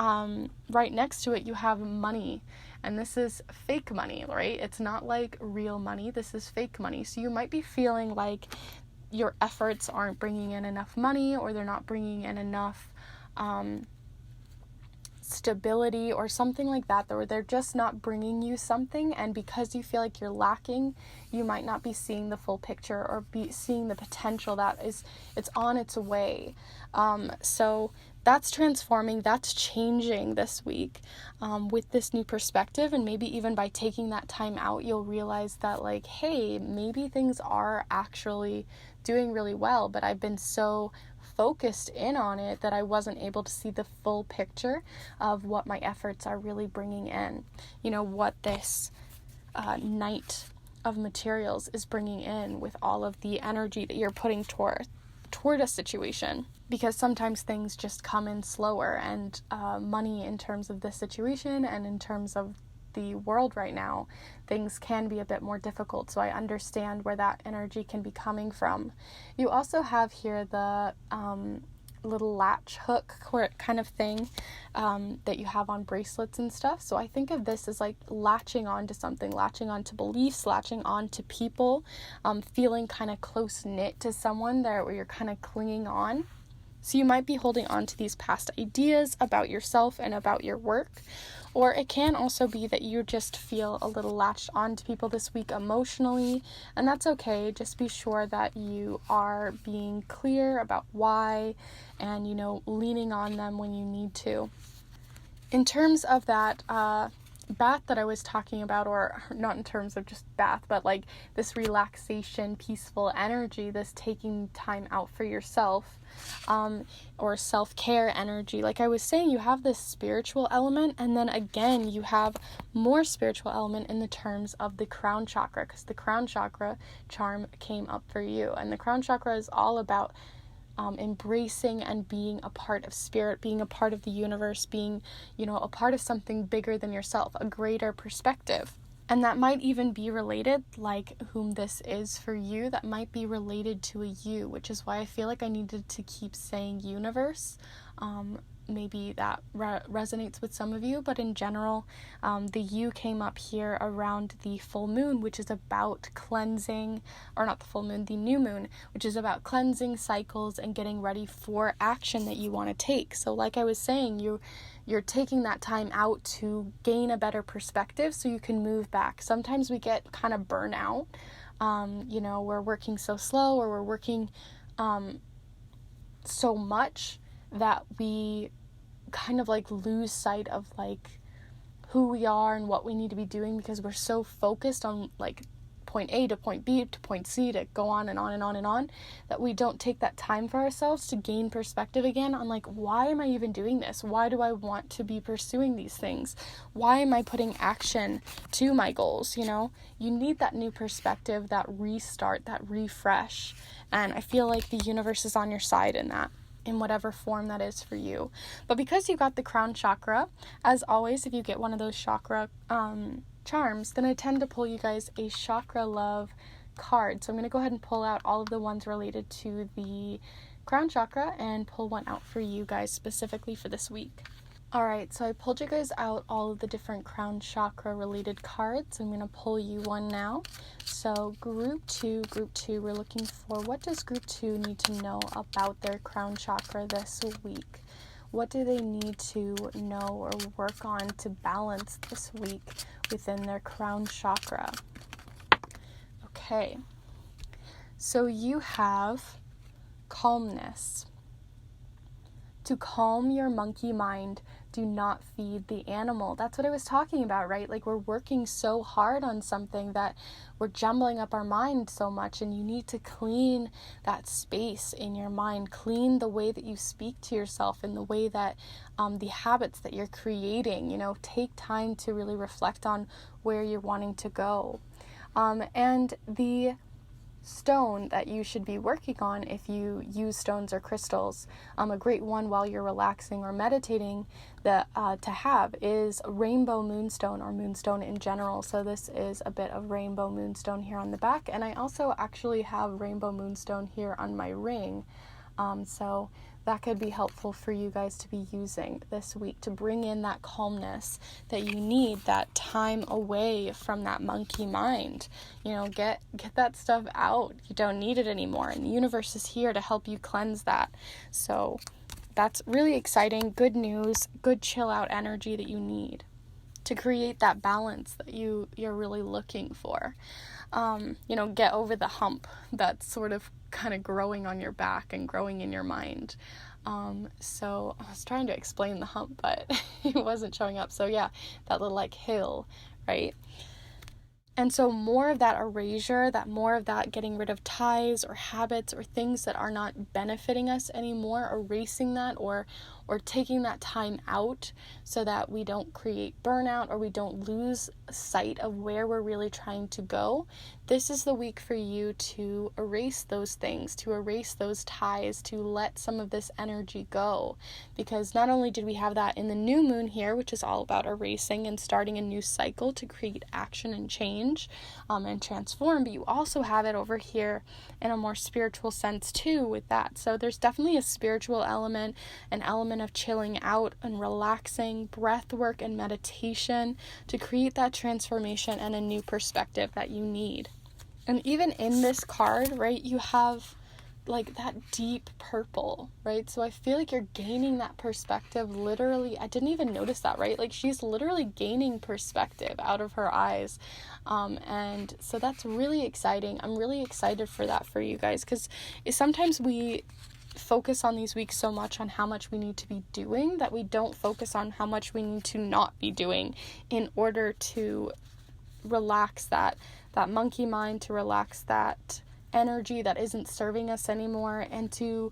right next to it, you have money. And this is fake money, right? It's not like real money. This is fake money. So you might be feeling like your efforts aren't bringing in enough money, or they're not bringing in enough stability or something like that, or they're just not bringing you something, and because you feel like you're lacking, you might not be seeing the full picture or be seeing the potential that it's on its way. So that's transforming, that's changing this week with this new perspective, and maybe even by taking that time out, you'll realize that like, hey, maybe things are actually doing really well, but I've been so focused in on it that I wasn't able to see the full picture of what my efforts are really bringing in. What this Knight of Materials is bringing in with all of the energy that you're putting toward a situation. Because sometimes things just come in slower, and money, in terms of this situation and in terms of the world right now, things can be a bit more difficult. So I understand where that energy can be coming from. You also have here the little latch hook kind of thing that you have on bracelets and stuff. So I think of this as like latching on to something, latching on to beliefs, latching on to people, feeling kind of close knit to someone there where you're kind of clinging on. So you might be holding on to these past ideas about yourself and about your work, or it can also be that you just feel a little latched on to people this week emotionally, and that's okay. Just be sure that you are being clear about why and, leaning on them when you need to. In terms of that bath that I was talking about, or not in terms of just bath, but like this relaxation, peaceful energy, this taking time out for yourself, or self-care energy. Like I was saying, you have this spiritual element, and then again, you have more spiritual element in the terms of the crown chakra, because the crown chakra charm came up for you, and the crown chakra is all about embracing and being a part of spirit, being a part of the universe, being, a part of something bigger than yourself, a greater perspective. And that might even be related, like whom this is for you, that might be related to a you, which is why I feel like I needed to keep saying universe. Maybe that resonates with some of you, but in general, the you came up here around the full moon, which is about cleansing, or not the full moon, the new moon, which is about cleansing cycles and getting ready for action that you want to take. So like I was saying, you're taking that time out to gain a better perspective so you can move back. Sometimes we get kind of burnout. We're working so slow, or we're working so much that we kind of like lose sight of like who we are and what we need to be doing, because we're so focused on like point A to point B to point C to go on and on and on and on, that we don't take that time for ourselves to gain perspective again on like, why am I even doing this? Why do I want to be pursuing these things? Why am I putting action to my goals? You need that new perspective, that restart, that refresh. And I feel like the universe is on your side in that, in whatever form that is for you. But because you got the crown chakra, as always, if you get one of those chakra charms, then I tend to pull you guys a Chakra Love card. So I'm going to go ahead and pull out all of the ones related to the crown chakra and pull one out for you guys specifically for this week. Alright, so I pulled you guys out all of the different crown chakra related cards. I'm going to pull you one now. So group two, we're looking for, what does group 2 need to know about their crown chakra this week? What do they need to know or work on to balance this week within their crown chakra? Okay, so you have calmness. To calm your monkey mind, do not feed the animal. That's what I was talking about, right? Like, we're working so hard on something that we're jumbling up our mind so much, and you need to clean that space in your mind, clean the way that you speak to yourself and the way that the habits that you're creating, take time to really reflect on where you're wanting to go. And the stone that you should be working on, if you use stones or crystals, a great one while you're relaxing or meditating that to have is rainbow moonstone, or moonstone in general. So this is a bit of rainbow moonstone here on the back, and I also actually have rainbow moonstone here on my ring, so that could be helpful for you guys to be using this week to bring in that calmness that you need, that time away from that monkey mind. Get that stuff out. You don't need it anymore, and the universe is here to help you cleanse that. So that's really exciting, good news, good chill out energy that you need to create that balance that you're really looking for. Get over the hump that's sort of kind of growing on your back and growing in your mind. So I was trying to explain the hump, but it wasn't showing up. So yeah, that little like hill, right? And so more of that erasure, more of that getting rid of ties or habits or things that are not benefiting us anymore, erasing that or taking that time out so that we don't create burnout or we don't lose sight of where we're really trying to go. This is the week for you to erase those things, to erase those ties, to let some of this energy go. Because not only did we have that in the new moon here, which is all about erasing and starting a new cycle to create action and change and transform, but you also have it over here in a more spiritual sense too with that. So there's definitely a spiritual element, an element of chilling out and relaxing, breath work and meditation to create that transformation and a new perspective that you need. And even in this card, right, you have like that deep purple, right? So I feel like you're gaining that perspective literally. I didn't even notice that, right? Like, she's literally gaining perspective out of her eyes. And so that's really exciting. I'm really excited for that for you guys, because sometimes we focus on these weeks so much on how much we need to be doing that we don't focus on how much we need to not be doing in order to relax that monkey mind, to relax that energy that isn't serving us anymore, and to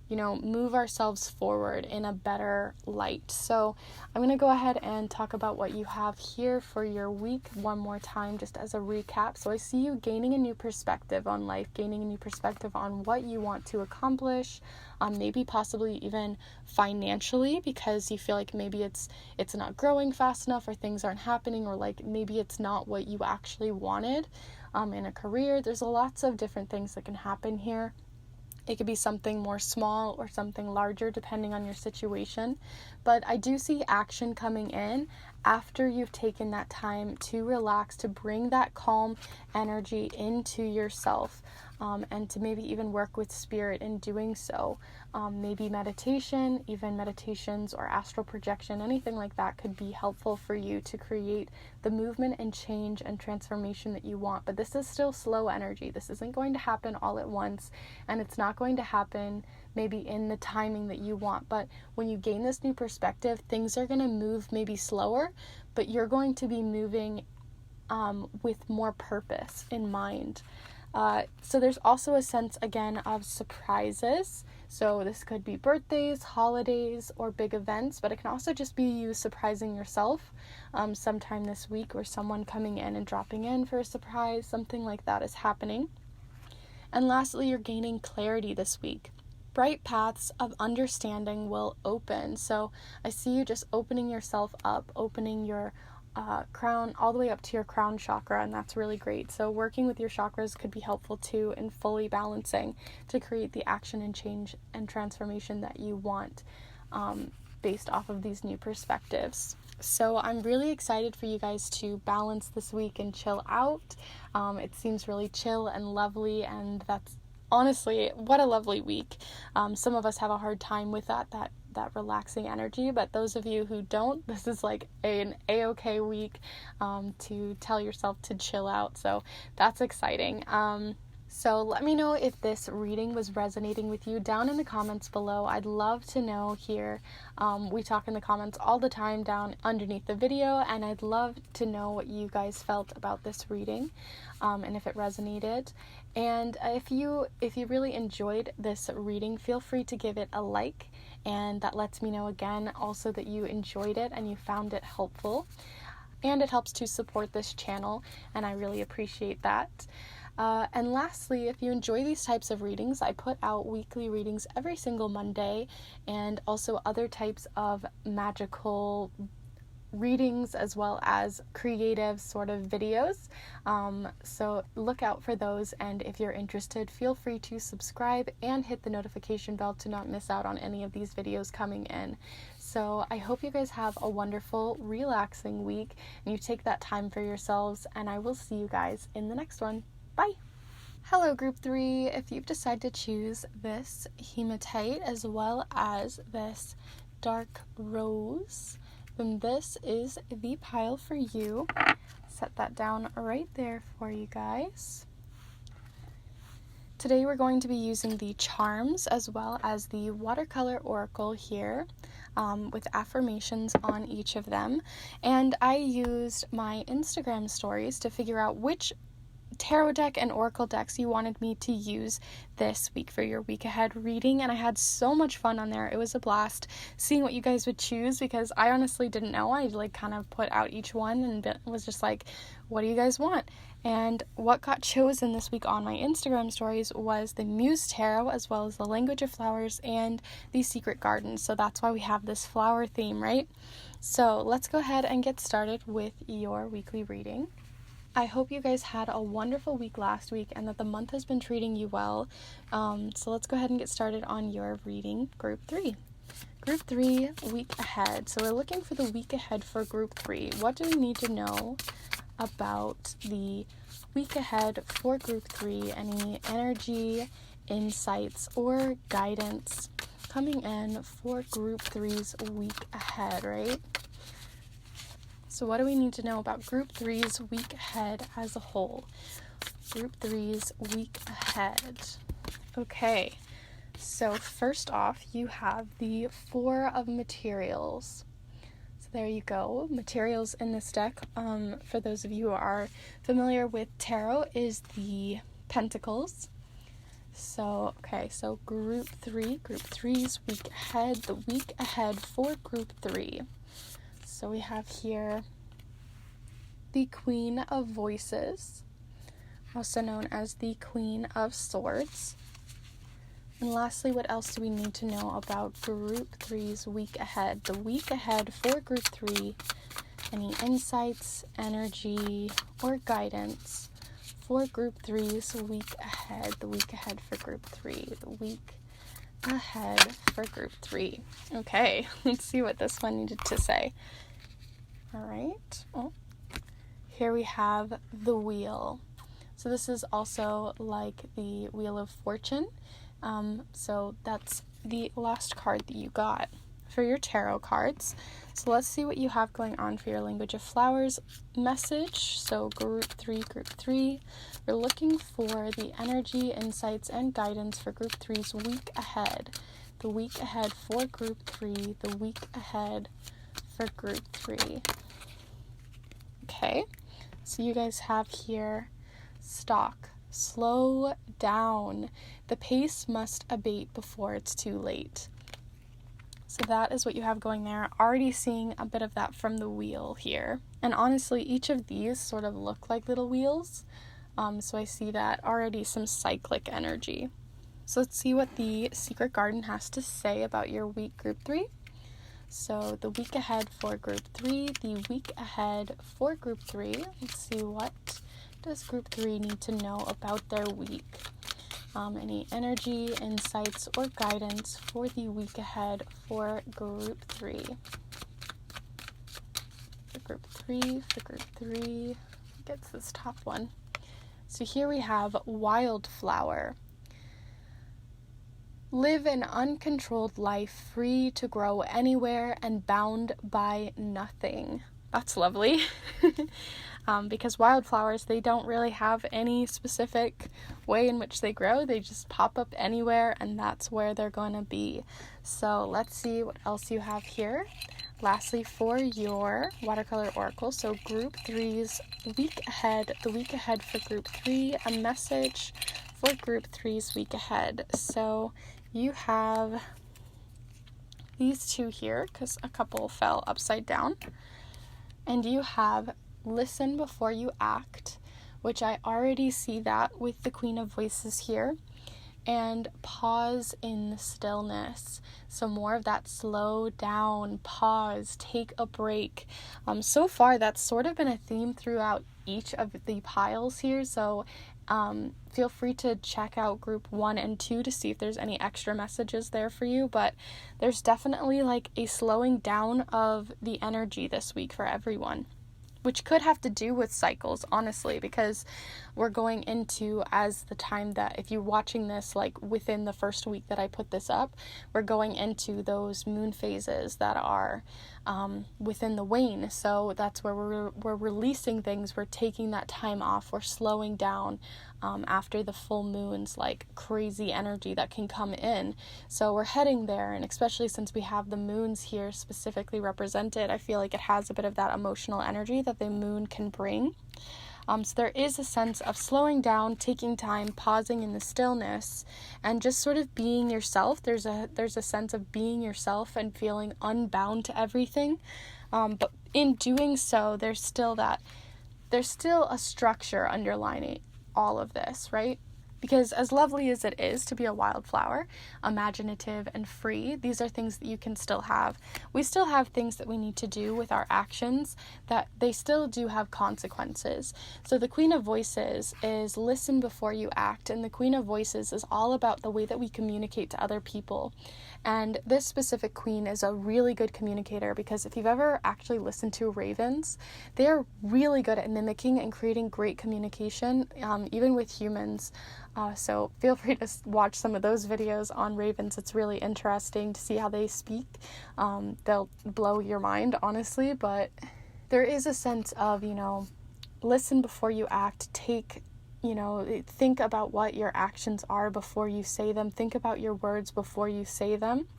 move ourselves forward in a better light. So I'm going to go ahead and talk about what you have here for your week one more time, just as a recap. So I see you gaining a new perspective on life, gaining a new perspective on what you want to accomplish, maybe possibly even financially, because you feel like maybe it's not growing fast enough, or things aren't happening, or like maybe it's not what you actually wanted in a career. There's lots of different things that can happen here. It could be something more small or something larger depending on your situation. But I do see action coming in after you've taken that time to relax, to bring that calm energy into yourself, and to maybe even work with spirit in doing so. Maybe meditation, even meditations or astral projection, anything like that could be helpful for you to create the movement and change and transformation that you want. But this is still slow energy. This isn't going to happen all at once, and it's not going to happen maybe in the timing that you want. But when you gain this new perspective, things are going to move maybe slower, but you're going to be moving with more purpose in mind. So there's also a sense, again, of surprises. So this could be birthdays, holidays, or big events, but it can also just be you surprising yourself sometime this week, or someone coming in and dropping in for a surprise. Something like that is happening. And lastly, you're gaining clarity this week. Bright paths of understanding will open. So I see you just opening yourself up, opening your crown all the way up to your crown chakra, and that's really great. So working with your chakras could be helpful too in fully balancing to create the action and change and transformation that you want based off of these new perspectives. So I'm really excited for you guys to balance this week and chill out. It seems really chill and lovely, and that's honestly, what a lovely week. Some of us have a hard time with that relaxing energy, but those of you who don't, this is like an a-okay week to tell yourself to chill out. So that's exciting. So let me know if this reading was resonating with you down in the comments below. I'd love to know here. We talk in the comments all the time down underneath the video, and I'd love to know what you guys felt about this reading, and if it resonated. And if you really enjoyed this reading, feel free to give it a like, and that lets me know again also that you enjoyed it and you found it helpful, and it helps to support this channel, and I really appreciate that. And lastly, if you enjoy these types of readings, I put out weekly readings every single Monday, and also other types of magical readings as well as creative sort of videos. So look out for those, and if you're interested, feel free to subscribe and hit the notification bell to not miss out on any of these videos coming in. So I hope you guys have a wonderful, relaxing week, and you take that time for yourselves, and I will see you guys in the next one. Bye! Hello, Group 3. If you've decided to choose this Hematite as well as this Dark Rose, then this is the pile for you. Set that down right there for you guys. Today we're going to be using the charms as well as the watercolor oracle here, with affirmations on each of them. And I used my Instagram stories to figure out which tarot deck and oracle decks you wanted me to use this week for your week ahead reading, and I had so much fun on there. It was a blast seeing what you guys would choose, because I honestly didn't know. I kind of put out each one and was just like, what do you guys want? And what got chosen this week on my Instagram stories was the Muse Tarot, as well as the Language of Flowers and the Secret Garden. So that's why we have this flower theme, right? So let's go ahead and get started with your weekly reading. I hope you guys had a wonderful week last week and that the month has been treating you well. So let's go ahead and get started on your reading, Group 3. Group 3, week ahead. So we're looking for the week ahead for Group 3. What do we need to know about the week ahead for Group 3? Any energy, insights, or guidance coming in for Group 3's week ahead, right? So what do we need to know about Group 3's week ahead as a whole? Group 3's week ahead. Okay, so first off, you have the Four of Materials. So there you go. Materials in this deck, for those of you who are familiar with tarot, is the Pentacles. So, okay, so group 3's week ahead, the week ahead for group 3. So we have here the Queen of Voices, also known as the Queen of Swords. And lastly, what else do we need to know about group 3's week ahead? The week ahead for group 3, any insights, energy, or guidance for group 3's week ahead, the week ahead for group 3, the week ahead for group 3. Okay, let's see what this one needed to say. All right. Oh, here we have the Wheel. So this is also like the Wheel of Fortune. So that's the last card that you got for your tarot cards. So let's see what you have going on for your Language of Flowers message. So group 3, we're looking for the energy, insights, and guidance for group 3's week ahead. The week ahead for group 3, the week ahead for group 3. Okay, so you guys have here, stop, slow down. The pace must abate before it's too late. So that is what you have going there. Already seeing a bit of that from the wheel here. And honestly, each of these sort of look like little wheels. So I see that already, some cyclic energy. So let's see what the Secret Garden has to say about your week, group 3. So the week ahead for group 3, the week ahead for group 3. Let's see, what does group 3 need to know about their week? Any energy, insights, or guidance for the week ahead for group 3. For group 3, gets this top one. So here we have Wildflower. Live an uncontrolled life, free to grow anywhere and bound by nothing. That's lovely. Because wildflowers, they don't really have any specific way in which they grow. They just pop up anywhere, and that's where they're going to be. So let's see what else you have here. Lastly, for your watercolor oracle, so group 3's week ahead, the week ahead for group 3, a message for group 3's week ahead. So you have these two here, because a couple fell upside down. And you have listen before you act, which I already see that with the Queen of Voices here. And pause in the stillness. So more of that slow down, pause, take a break. So far, that's sort of been a theme throughout each of the piles here. So feel free to check out group 1 and 2 to see if there's any extra messages there for you. But there's definitely like a slowing down of the energy this week for everyone, which could have to do with cycles, honestly, because we're going into, as the time that, if you're watching this like within the first week that I put this up, we're going into those moon phases that are within the wane. So that's where we're releasing things, we're taking that time off, we're slowing down after the full moon's like crazy energy that can come in. So we're heading there, and especially since we have the moons here specifically represented, I feel like it has a bit of that emotional energy that the moon can bring. So there is a sense of slowing down, taking time, pausing in the stillness, and just sort of being yourself. There's a sense of being yourself and feeling unbound to everything. But in doing so, there's still a structure underlining all of this, right? Because as lovely as it is to be a wildflower, imaginative and free, these are things that you can still have. We still have things that we need to do with our actions, that they still do have consequences. So the Queen of Voices is listen before you act, and the Queen of Voices is all about the way that we communicate to other people. And this specific queen is a really good communicator, because if you've ever actually listened to ravens, they're really good at mimicking and creating great communication, even with humans. So feel free to watch some of those videos on ravens. It's really interesting to see how they speak. They'll blow your mind, honestly, but there is a sense of, listen before you act, think about what your actions are before you say them, think about your words before you say them.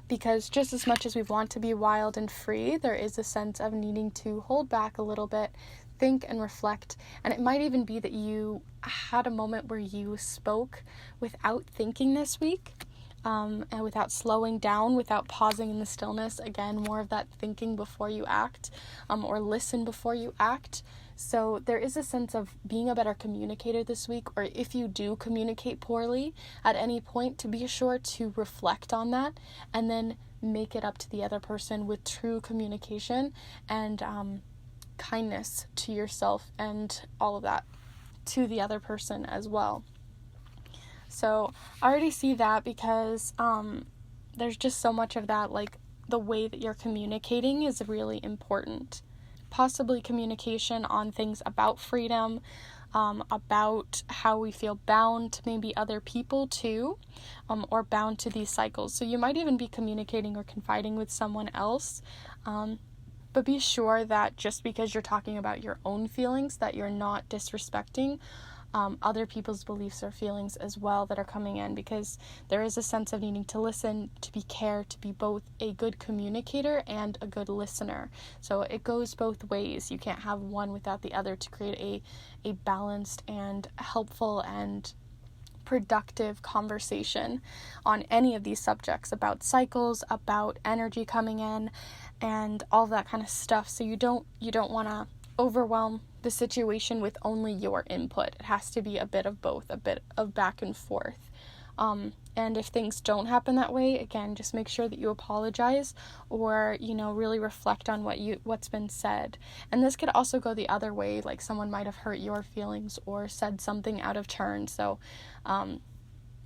Because just as much as we want to be wild and free, there is a sense of needing to hold back a little bit, think and reflect. And it might even be that you had a moment where you spoke without thinking this week, and without slowing down, without pausing in the stillness. Again, more of that thinking before you act, or listen before you act. So there is a sense of being a better communicator this week, or if you do communicate poorly at any point, to be sure to reflect on that and then make it up to the other person with true communication and kindness to yourself and all of that to the other person as well. So I already see that because there's just so much of that, like the way that you're communicating is really important. Possibly communication on things about freedom, about how we feel bound to maybe other people too, or bound to these cycles. So you might even be communicating or confiding with someone else, but be sure that just because you're talking about your own feelings, that you're not disrespecting other people's beliefs or feelings as well that are coming in, because there is a sense of needing to listen, to be to be both a good communicator and a good listener. So it goes both ways. You can't have one without the other to create a balanced and helpful and productive conversation on any of these subjects about cycles, about energy coming in, and all that kind of stuff. So you don't want to overwhelm the situation with only your input. It has to be a bit of both, a bit of back and forth. And if things don't happen that way, again, just make sure that you apologize or, really reflect on what's been said. And this could also go the other way, like someone might have hurt your feelings or said something out of turn. So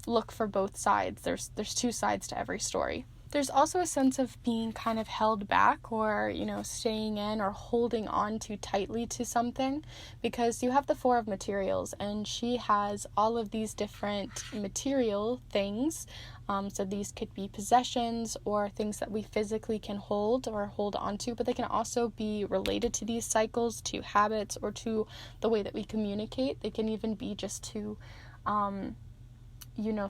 look for both sides. There's two sides to every story. There's also a sense of being kind of held back or, staying in or holding on too tightly to something, because you have the Four of Materials and she has all of these different material things. So these could be possessions or things that we physically can hold or hold on to, but they can also be related to these cycles, to habits, or to the way that we communicate. They can even be just to,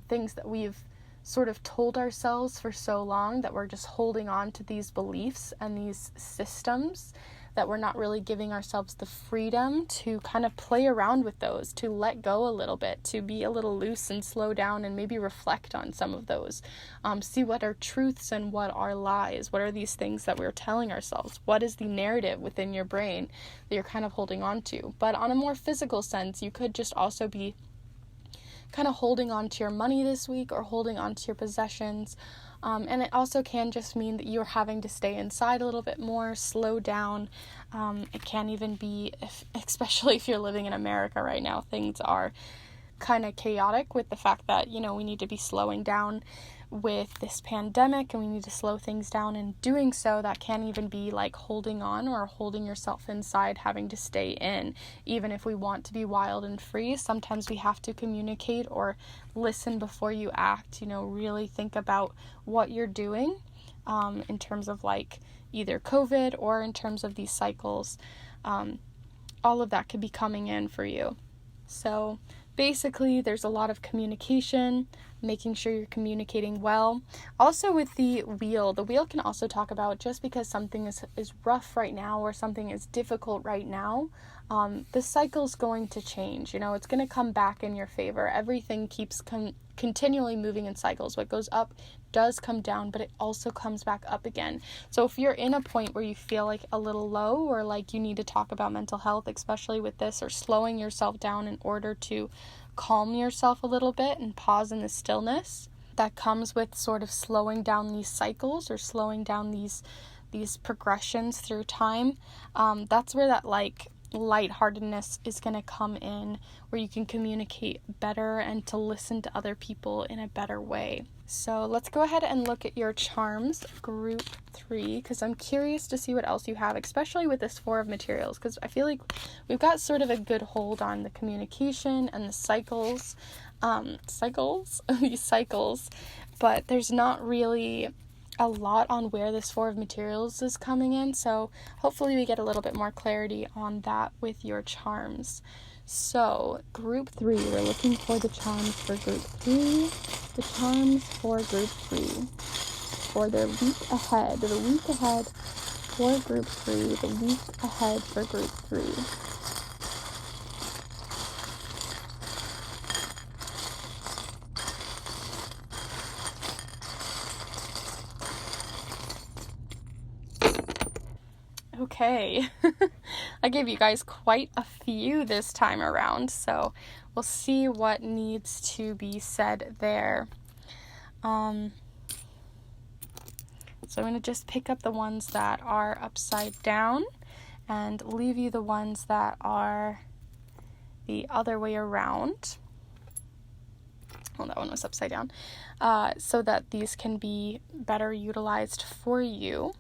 things that we've sort of told ourselves for so long that we're just holding on to these beliefs and these systems that we're not really giving ourselves the freedom to kind of play around with those, to let go a little bit, to be a little loose and slow down and maybe reflect on some of those. See what are truths and what are lies. What are these things that we're telling ourselves? What is the narrative within your brain that you're kind of holding on to? But on a more physical sense, you could just also be kind of holding on to your money this week or holding on to your possessions. And it also can just mean that you're having to stay inside a little bit more, slow down. It can even be, especially if you're living in America right now, things are kind of chaotic with the fact that, we need to be slowing down with this pandemic and we need to slow things down. And doing so, that can even be like holding on or holding yourself inside, having to stay in. Even if we want to be wild and free, sometimes we have to communicate or listen before you act. Really think about what you're doing in terms of like either COVID or in terms of these cycles. All of that could be coming in for you. So basically, there's a lot of communication, making sure you're communicating well. Also with the wheel can also talk about just because something is rough right now or something is difficult right now, the cycle's going to change. It's going to come back in your favor. Everything keeps continually moving in cycles. What goes up does come down, but it also comes back up again. So if you're in a point where you feel like a little low or like you need to talk about mental health, especially with this, or slowing yourself down in order to calm yourself a little bit and pause in the stillness that comes with sort of slowing down these cycles or slowing down these progressions through time, that's where that like lightheartedness is going to come in, where you can communicate better and to listen to other people in a better way. So let's go ahead and look at your charms, group 3, because I'm curious to see what else you have, especially with this Four of Materials, because I feel like we've got sort of a good hold on the communication and the cycles, these cycles, but there's not really a lot on where this Four of Materials is coming in, so hopefully we get a little bit more clarity on that with your charms. So, group 3, we're looking for the charms for group 3. The charms for group 3 for the week ahead. The week ahead for group 3. The week ahead for group 3. Okay. I gave you guys quite a few this time around, so we'll see what needs to be said there. So I'm going to just pick up the ones that are upside down and leave you the ones that are the other way around. Well, that one was upside down. So that these can be better utilized for you.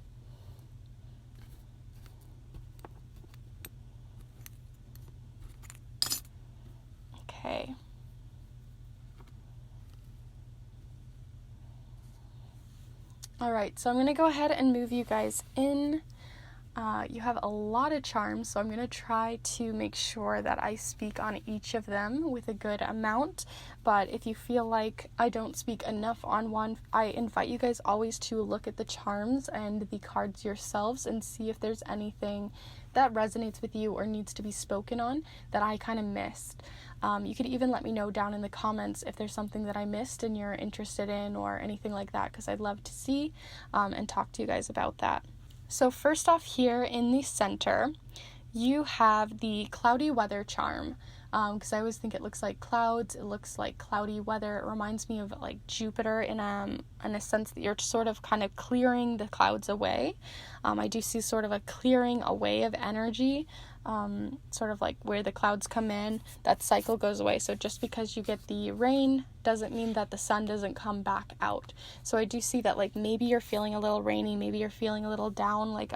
Okay. All right, so I'm going to go ahead and move you guys in. You have a lot of charms, so I'm going to try to make sure that I speak on each of them with a good amount, but if you feel like I don't speak enough on one, I invite you guys always to look at the charms and the cards yourselves and see if there's anything that resonates with you or needs to be spoken on that I kind of missed. You could even let me know down in the comments if there's something that I missed and you're interested in or anything like that, because I'd love to see and talk to you guys about that. So first off, here in the center, you have the cloudy weather charm, because I always think it looks like clouds, it looks like cloudy weather. It reminds me of like Jupiter in a sense that you're sort of kind of clearing the clouds away. I do see sort of a clearing away of energy, sort of like where the clouds come in, that cycle goes away. So just because you get the rain doesn't mean that the sun doesn't come back out. So I do see that like maybe you're feeling a little rainy, maybe you're feeling a little down, like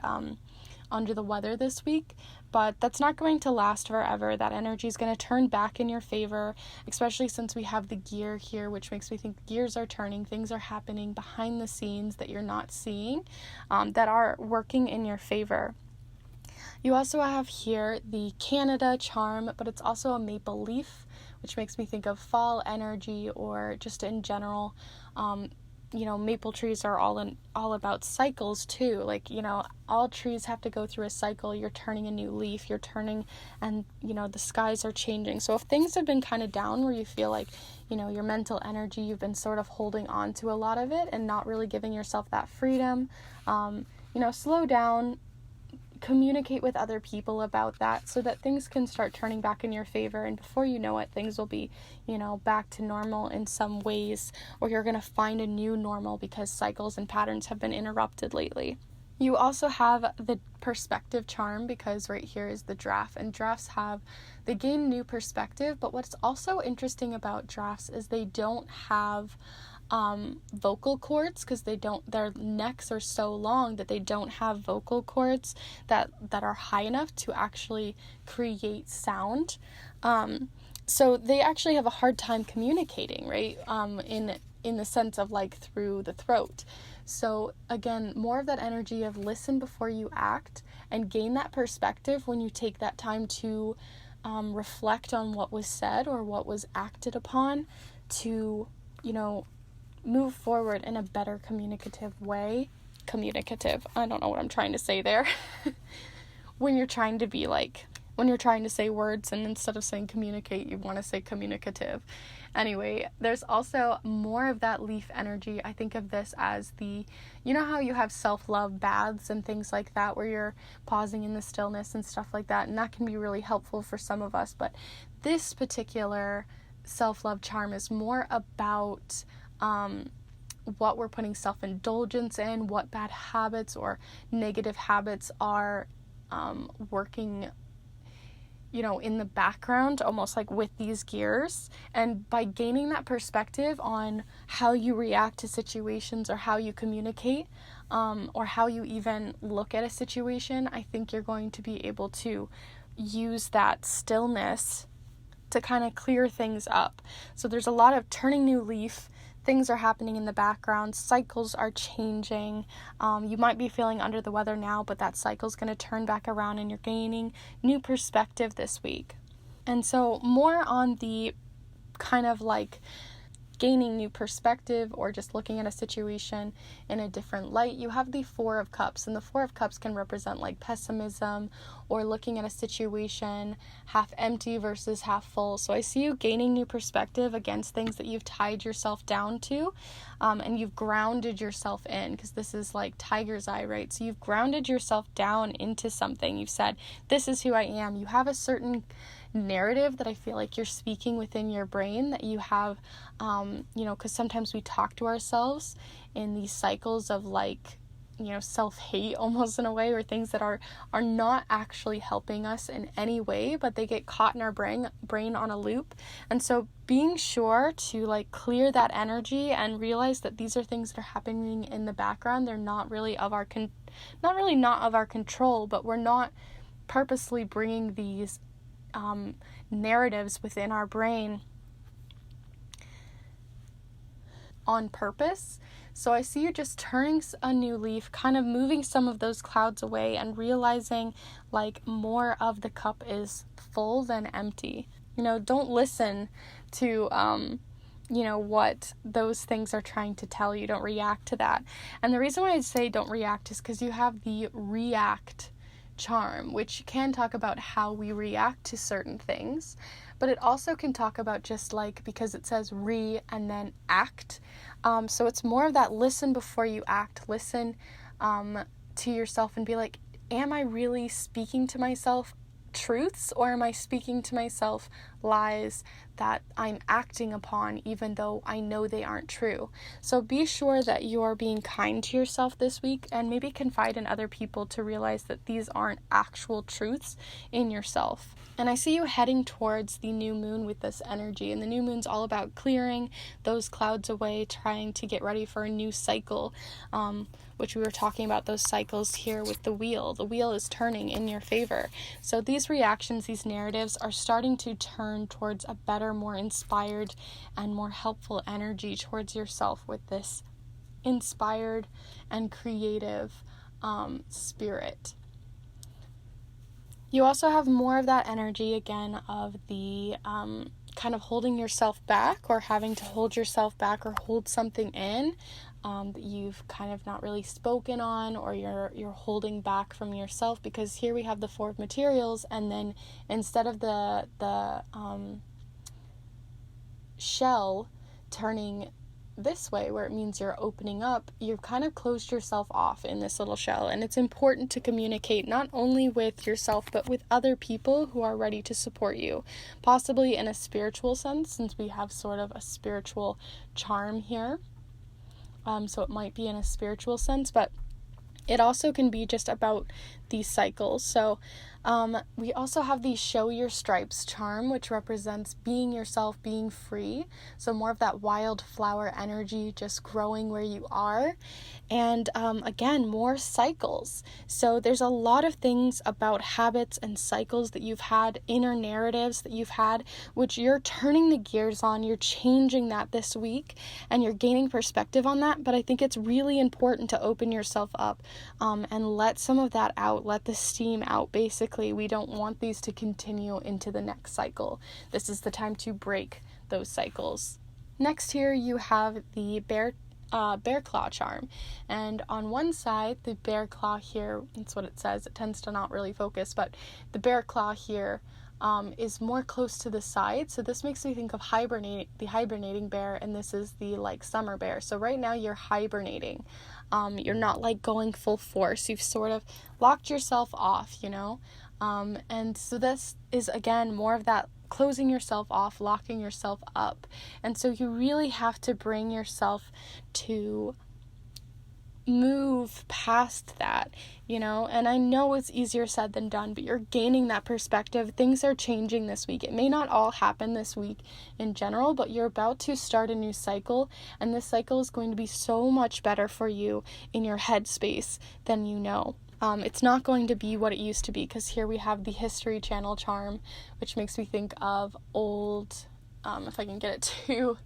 under the weather this week, but that's not going to last forever. That energy is going to turn back in your favor, especially since we have the gear here, which makes me think gears are turning, things are happening behind the scenes that you're not seeing, that are working in your favor. You also have here the Canada charm, but it's also a maple leaf, which makes me think of fall energy or just in general. Maple trees are all about cycles too. Like, all trees have to go through a cycle. You're turning a new leaf, you're turning, and, the skies are changing. So if things have been kind of down where you feel like, your mental energy, you've been sort of holding on to a lot of it and not really giving yourself that freedom, slow down, communicate with other people about that so that things can start turning back in your favor, and before you know it, things will be, back to normal in some ways, or you're going to find a new normal because cycles and patterns have been interrupted lately. You also have the perspective charm, because right here is the giraffe, and giraffes they gain new perspective, but what's also interesting about giraffes is they don't have vocal cords, because their necks are so long that they don't have vocal cords that are high enough to actually create sound. So they actually have a hard time communicating, right? In the sense of like through the throat. So again, more of that energy of listen before you act and gain that perspective when you take that time to reflect on what was said or what was acted upon to, move forward in a better communicative way. I don't know what I'm trying to say there. When you're trying to say words and instead of saying communicate, you want to say communicative. Anyway, there's also more of that leaf energy. I think of this as how you have self-love baths and things like that, where you're pausing in the stillness and stuff like that, and that can be really helpful for some of us. But this particular self-love charm is more about what we're putting self-indulgence in, what bad habits or negative habits are working, in the background, almost like with these gears. And by gaining that perspective on how you react to situations or how you communicate, or how you even look at a situation, I think you're going to be able to use that stillness to kind of clear things up. So there's a lot of turning new leaf. Things are happening in the background. Cycles are changing. You might be feeling under the weather now, but that cycle's going to turn back around and you're gaining new perspective this week. And so more on the kind of like gaining new perspective or just looking at a situation in a different light, you have the Four of Cups. And the Four of Cups can represent like pessimism or looking at a situation half empty versus half full. So I see you gaining new perspective against things that you've tied yourself down to, and you've grounded yourself in, because this is like tiger's eye, right? So you've grounded yourself down into something. You've said, this is who I am. You have a certain narrative that I feel like you're speaking within your brain that you have, because sometimes we talk to ourselves in these cycles of like, self-hate almost in a way, or things that are not actually helping us in any way, but they get caught in our brain on a loop. And so being sure to like clear that energy and realize that these are things that are happening in the background. They're not really of our not of our control, but we're not purposely bringing these narratives within our brain on purpose. So I see you just turning a new leaf, kind of moving some of those clouds away and realizing like more of the cup is full than empty. Don't listen to what those things are trying to tell you. Don't react to that. And the reason why I say don't react is because you have the react charm, which can talk about how we react to certain things, but it also can talk about just like, because it says re and then act, so it's more of that listen before you act. Listen to yourself and be like, am I really speaking to myself truths, or am I speaking to myself lies that I'm acting upon even though I know they aren't true? So be sure that you are being kind to yourself this week, and maybe confide in other people to realize that these aren't actual truths in yourself. And I see you heading towards the new moon with this energy, and the new moon's all about clearing those clouds away, trying to get ready for a new cycle, which we were talking about those cycles here with the wheel. The wheel is turning in your favor. So these reactions, these narratives are starting to turn towards a better, more inspired and more helpful energy towards yourself with this inspired and creative spirit. You also have more of that energy again of the kind of holding yourself back, or having to hold yourself back or hold something in that you've kind of not really spoken on, or you're holding back from yourself, because here we have the Four of Materials, and then instead of the shell turning this way, where it means you're opening up, you've kind of closed yourself off in this little shell. And it's important to communicate not only with yourself but with other people who are ready to support you, possibly in a spiritual sense, since we have sort of a spiritual charm here. So it might be in a spiritual sense, but it also can be just about these cycles. So we also have the Show Your Stripes charm, which represents being yourself, being free. So more of that wildflower energy, just growing where you are. And again, more cycles. So there's a lot of things about habits and cycles that you've had, inner narratives that you've had, which you're turning the gears on. You're changing that this week, and you're gaining perspective on that. But I think it's really important to open yourself up and let some of that out, let the steam out. Basically, we don't want these to continue into the next cycle. This is the time to break those cycles. Next here you have the bear claw charm, and on one side the bear claw here, that's what it says, it tends to not really focus, but the bear claw here is more close to the side, so this makes me think of the hibernating bear, and this is the like summer bear. So right now you're hibernating, you're not like going full force, you've sort of locked yourself off, and so this is again more of that closing yourself off, locking yourself up. And so you really have to bring yourself to move past that, and I know it's easier said than done, but you're gaining that perspective. Things are changing this week. It may not all happen this week in general, but you're about to start a new cycle, and this cycle is going to be so much better for you in your headspace than you know. It's not going to be what it used to be, because here we have the History Channel charm, which makes me think of old, if I can get it to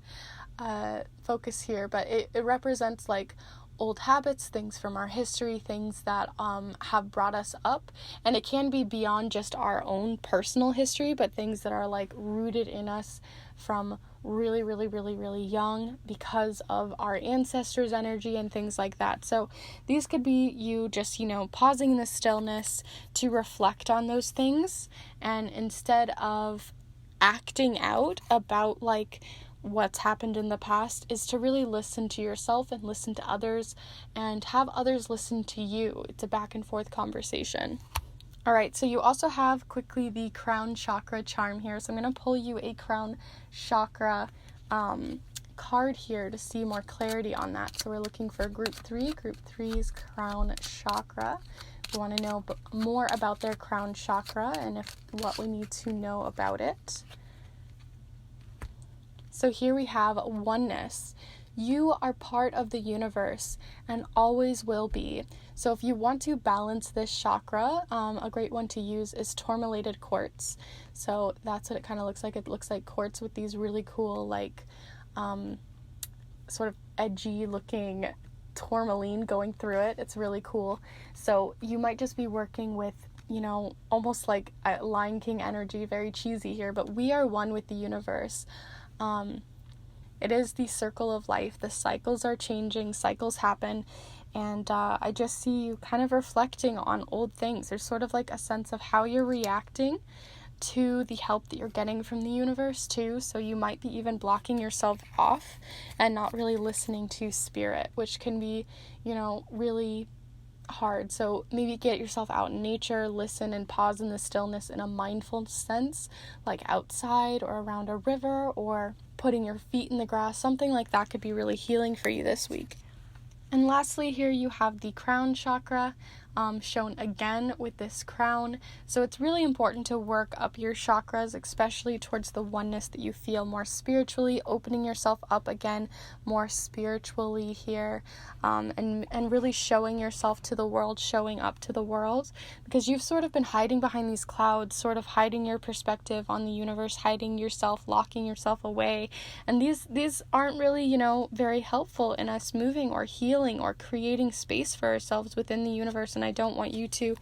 focus here, but it represents like old habits, things from our history, things that have brought us up. And it can be beyond just our own personal history, but things that are like rooted in us from really, really, really, really young because of our ancestors' energy and things like that. So these could be you just, pausing in the stillness to reflect on those things, and instead of acting out about like what's happened in the past, is to really listen to yourself and listen to others and have others listen to you. It's a back and forth conversation. All right, so you also have quickly the crown chakra charm here. So I'm going to pull you a crown chakra card here to see more clarity on that. So we're looking for group 3. Group 3's crown chakra. We want to know more about their crown chakra and what we need to know about it. So here we have oneness. You are part of the universe and always will be. So if you want to balance this chakra, a great one to use is tourmalated quartz. So that's what it kind of looks like. It looks like quartz with these really cool, like, sort of edgy looking tourmaline going through it. It's really cool. So you might just be working with, almost like a Lion King energy, very cheesy here, but we are one with the universe. It is the circle of life. The cycles are changing, cycles happen, and I just see you kind of reflecting on old things. There's sort of like a sense of how you're reacting to the help that you're getting from the universe too. So you might be even blocking yourself off and not really listening to spirit, which can be, really hard. So maybe get yourself out in nature, listen and pause in the stillness in a mindful sense, like outside or around a river or putting your feet in the grass. Something like that could be really healing for you this week. And lastly, here you have the crown chakra shown again with this crown. So it's really important to work up your chakras, especially towards the oneness that you feel more spiritually, opening yourself up again more spiritually here, and really showing yourself to the world, showing up to the world, because you've sort of been hiding behind these clouds, sort of hiding your perspective on the universe, hiding yourself, locking yourself away. And these aren't really, very helpful in us moving or healing or creating space for ourselves within the universe. And I don't want you to,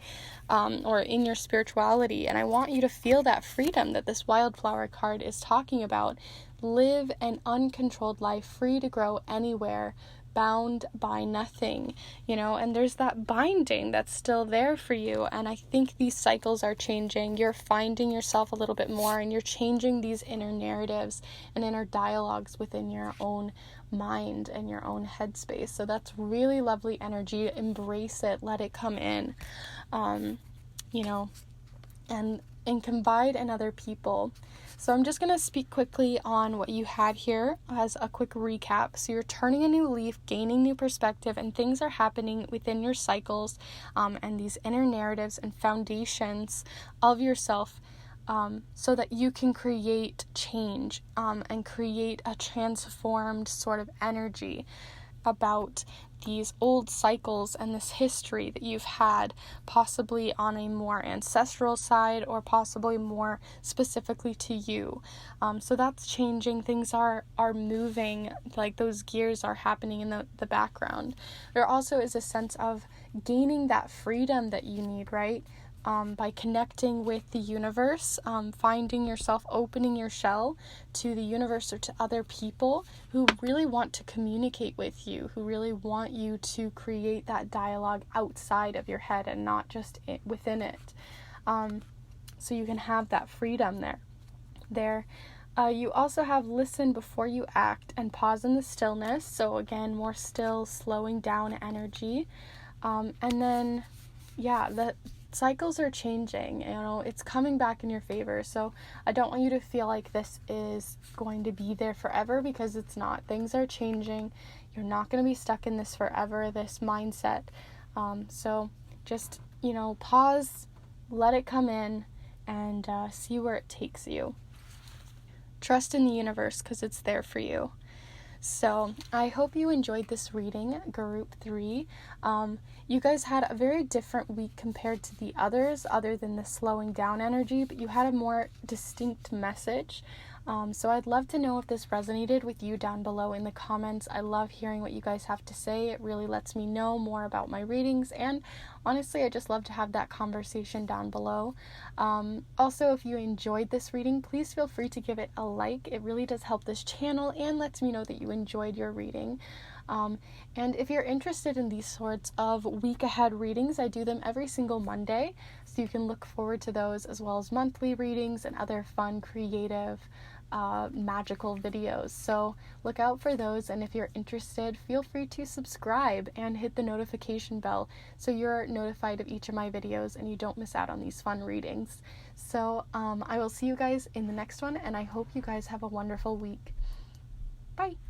or in your spirituality, and I want you to feel that freedom that this wildflower card is talking about. Live an uncontrolled life, free to grow anywhere, bound by nothing, and there's that binding that's still there for you. And I think these cycles are changing. You're finding yourself a little bit more, and you're changing these inner narratives and inner dialogues within your own mind and your own headspace. So that's really lovely energy. Embrace it, let it come in, and confide in other people. So I'm just going to speak quickly on what you had here as a quick recap. So you're turning a new leaf, gaining new perspective, and things are happening within your cycles, and these inner narratives and foundations of yourself, so that you can create change, and create a transformed sort of energy about these old cycles and this history that you've had, possibly on a more ancestral side or possibly more specifically to you. So that's changing. Things are moving, like those gears are happening in the background. There also is a sense of gaining that freedom that you need, right? By connecting with the universe, finding yourself opening your shell to the universe or to other people who really want to communicate with you, who really want you to create that dialogue outside of your head and not just within it. So you can have that freedom there. You also have listen before you act and pause in the stillness. So again, more still, slowing down energy. And then, the cycles are changing, it's coming back in your favor. So I don't want you to feel like this is going to be there forever, because it's not. Things are changing. You're not going to be stuck in this forever, this mindset. So just, pause, let it come in, and see where it takes you. Trust in the universe, because it's there for you. So I hope you enjoyed this reading, group 3. You guys had a very different week compared to the others, other than the slowing down energy, but you had a more distinct message. So I'd love to know if this resonated with you down below in the comments. I love hearing what you guys have to say. It really lets me know more about my readings, and honestly, I just love to have that conversation down below. Also, if you enjoyed this reading, please feel free to give it a like. It really does help this channel and lets me know that you enjoyed your reading. And if you're interested in these sorts of week ahead readings, I do them every single Monday, so you can look forward to those, as well as monthly readings and other fun, creative, magical videos. So look out for those, and if you're interested, feel free to subscribe and hit the notification bell so you're notified of each of my videos and you don't miss out on these fun readings. So I will see you guys in the next one, and I hope you guys have a wonderful week. Bye!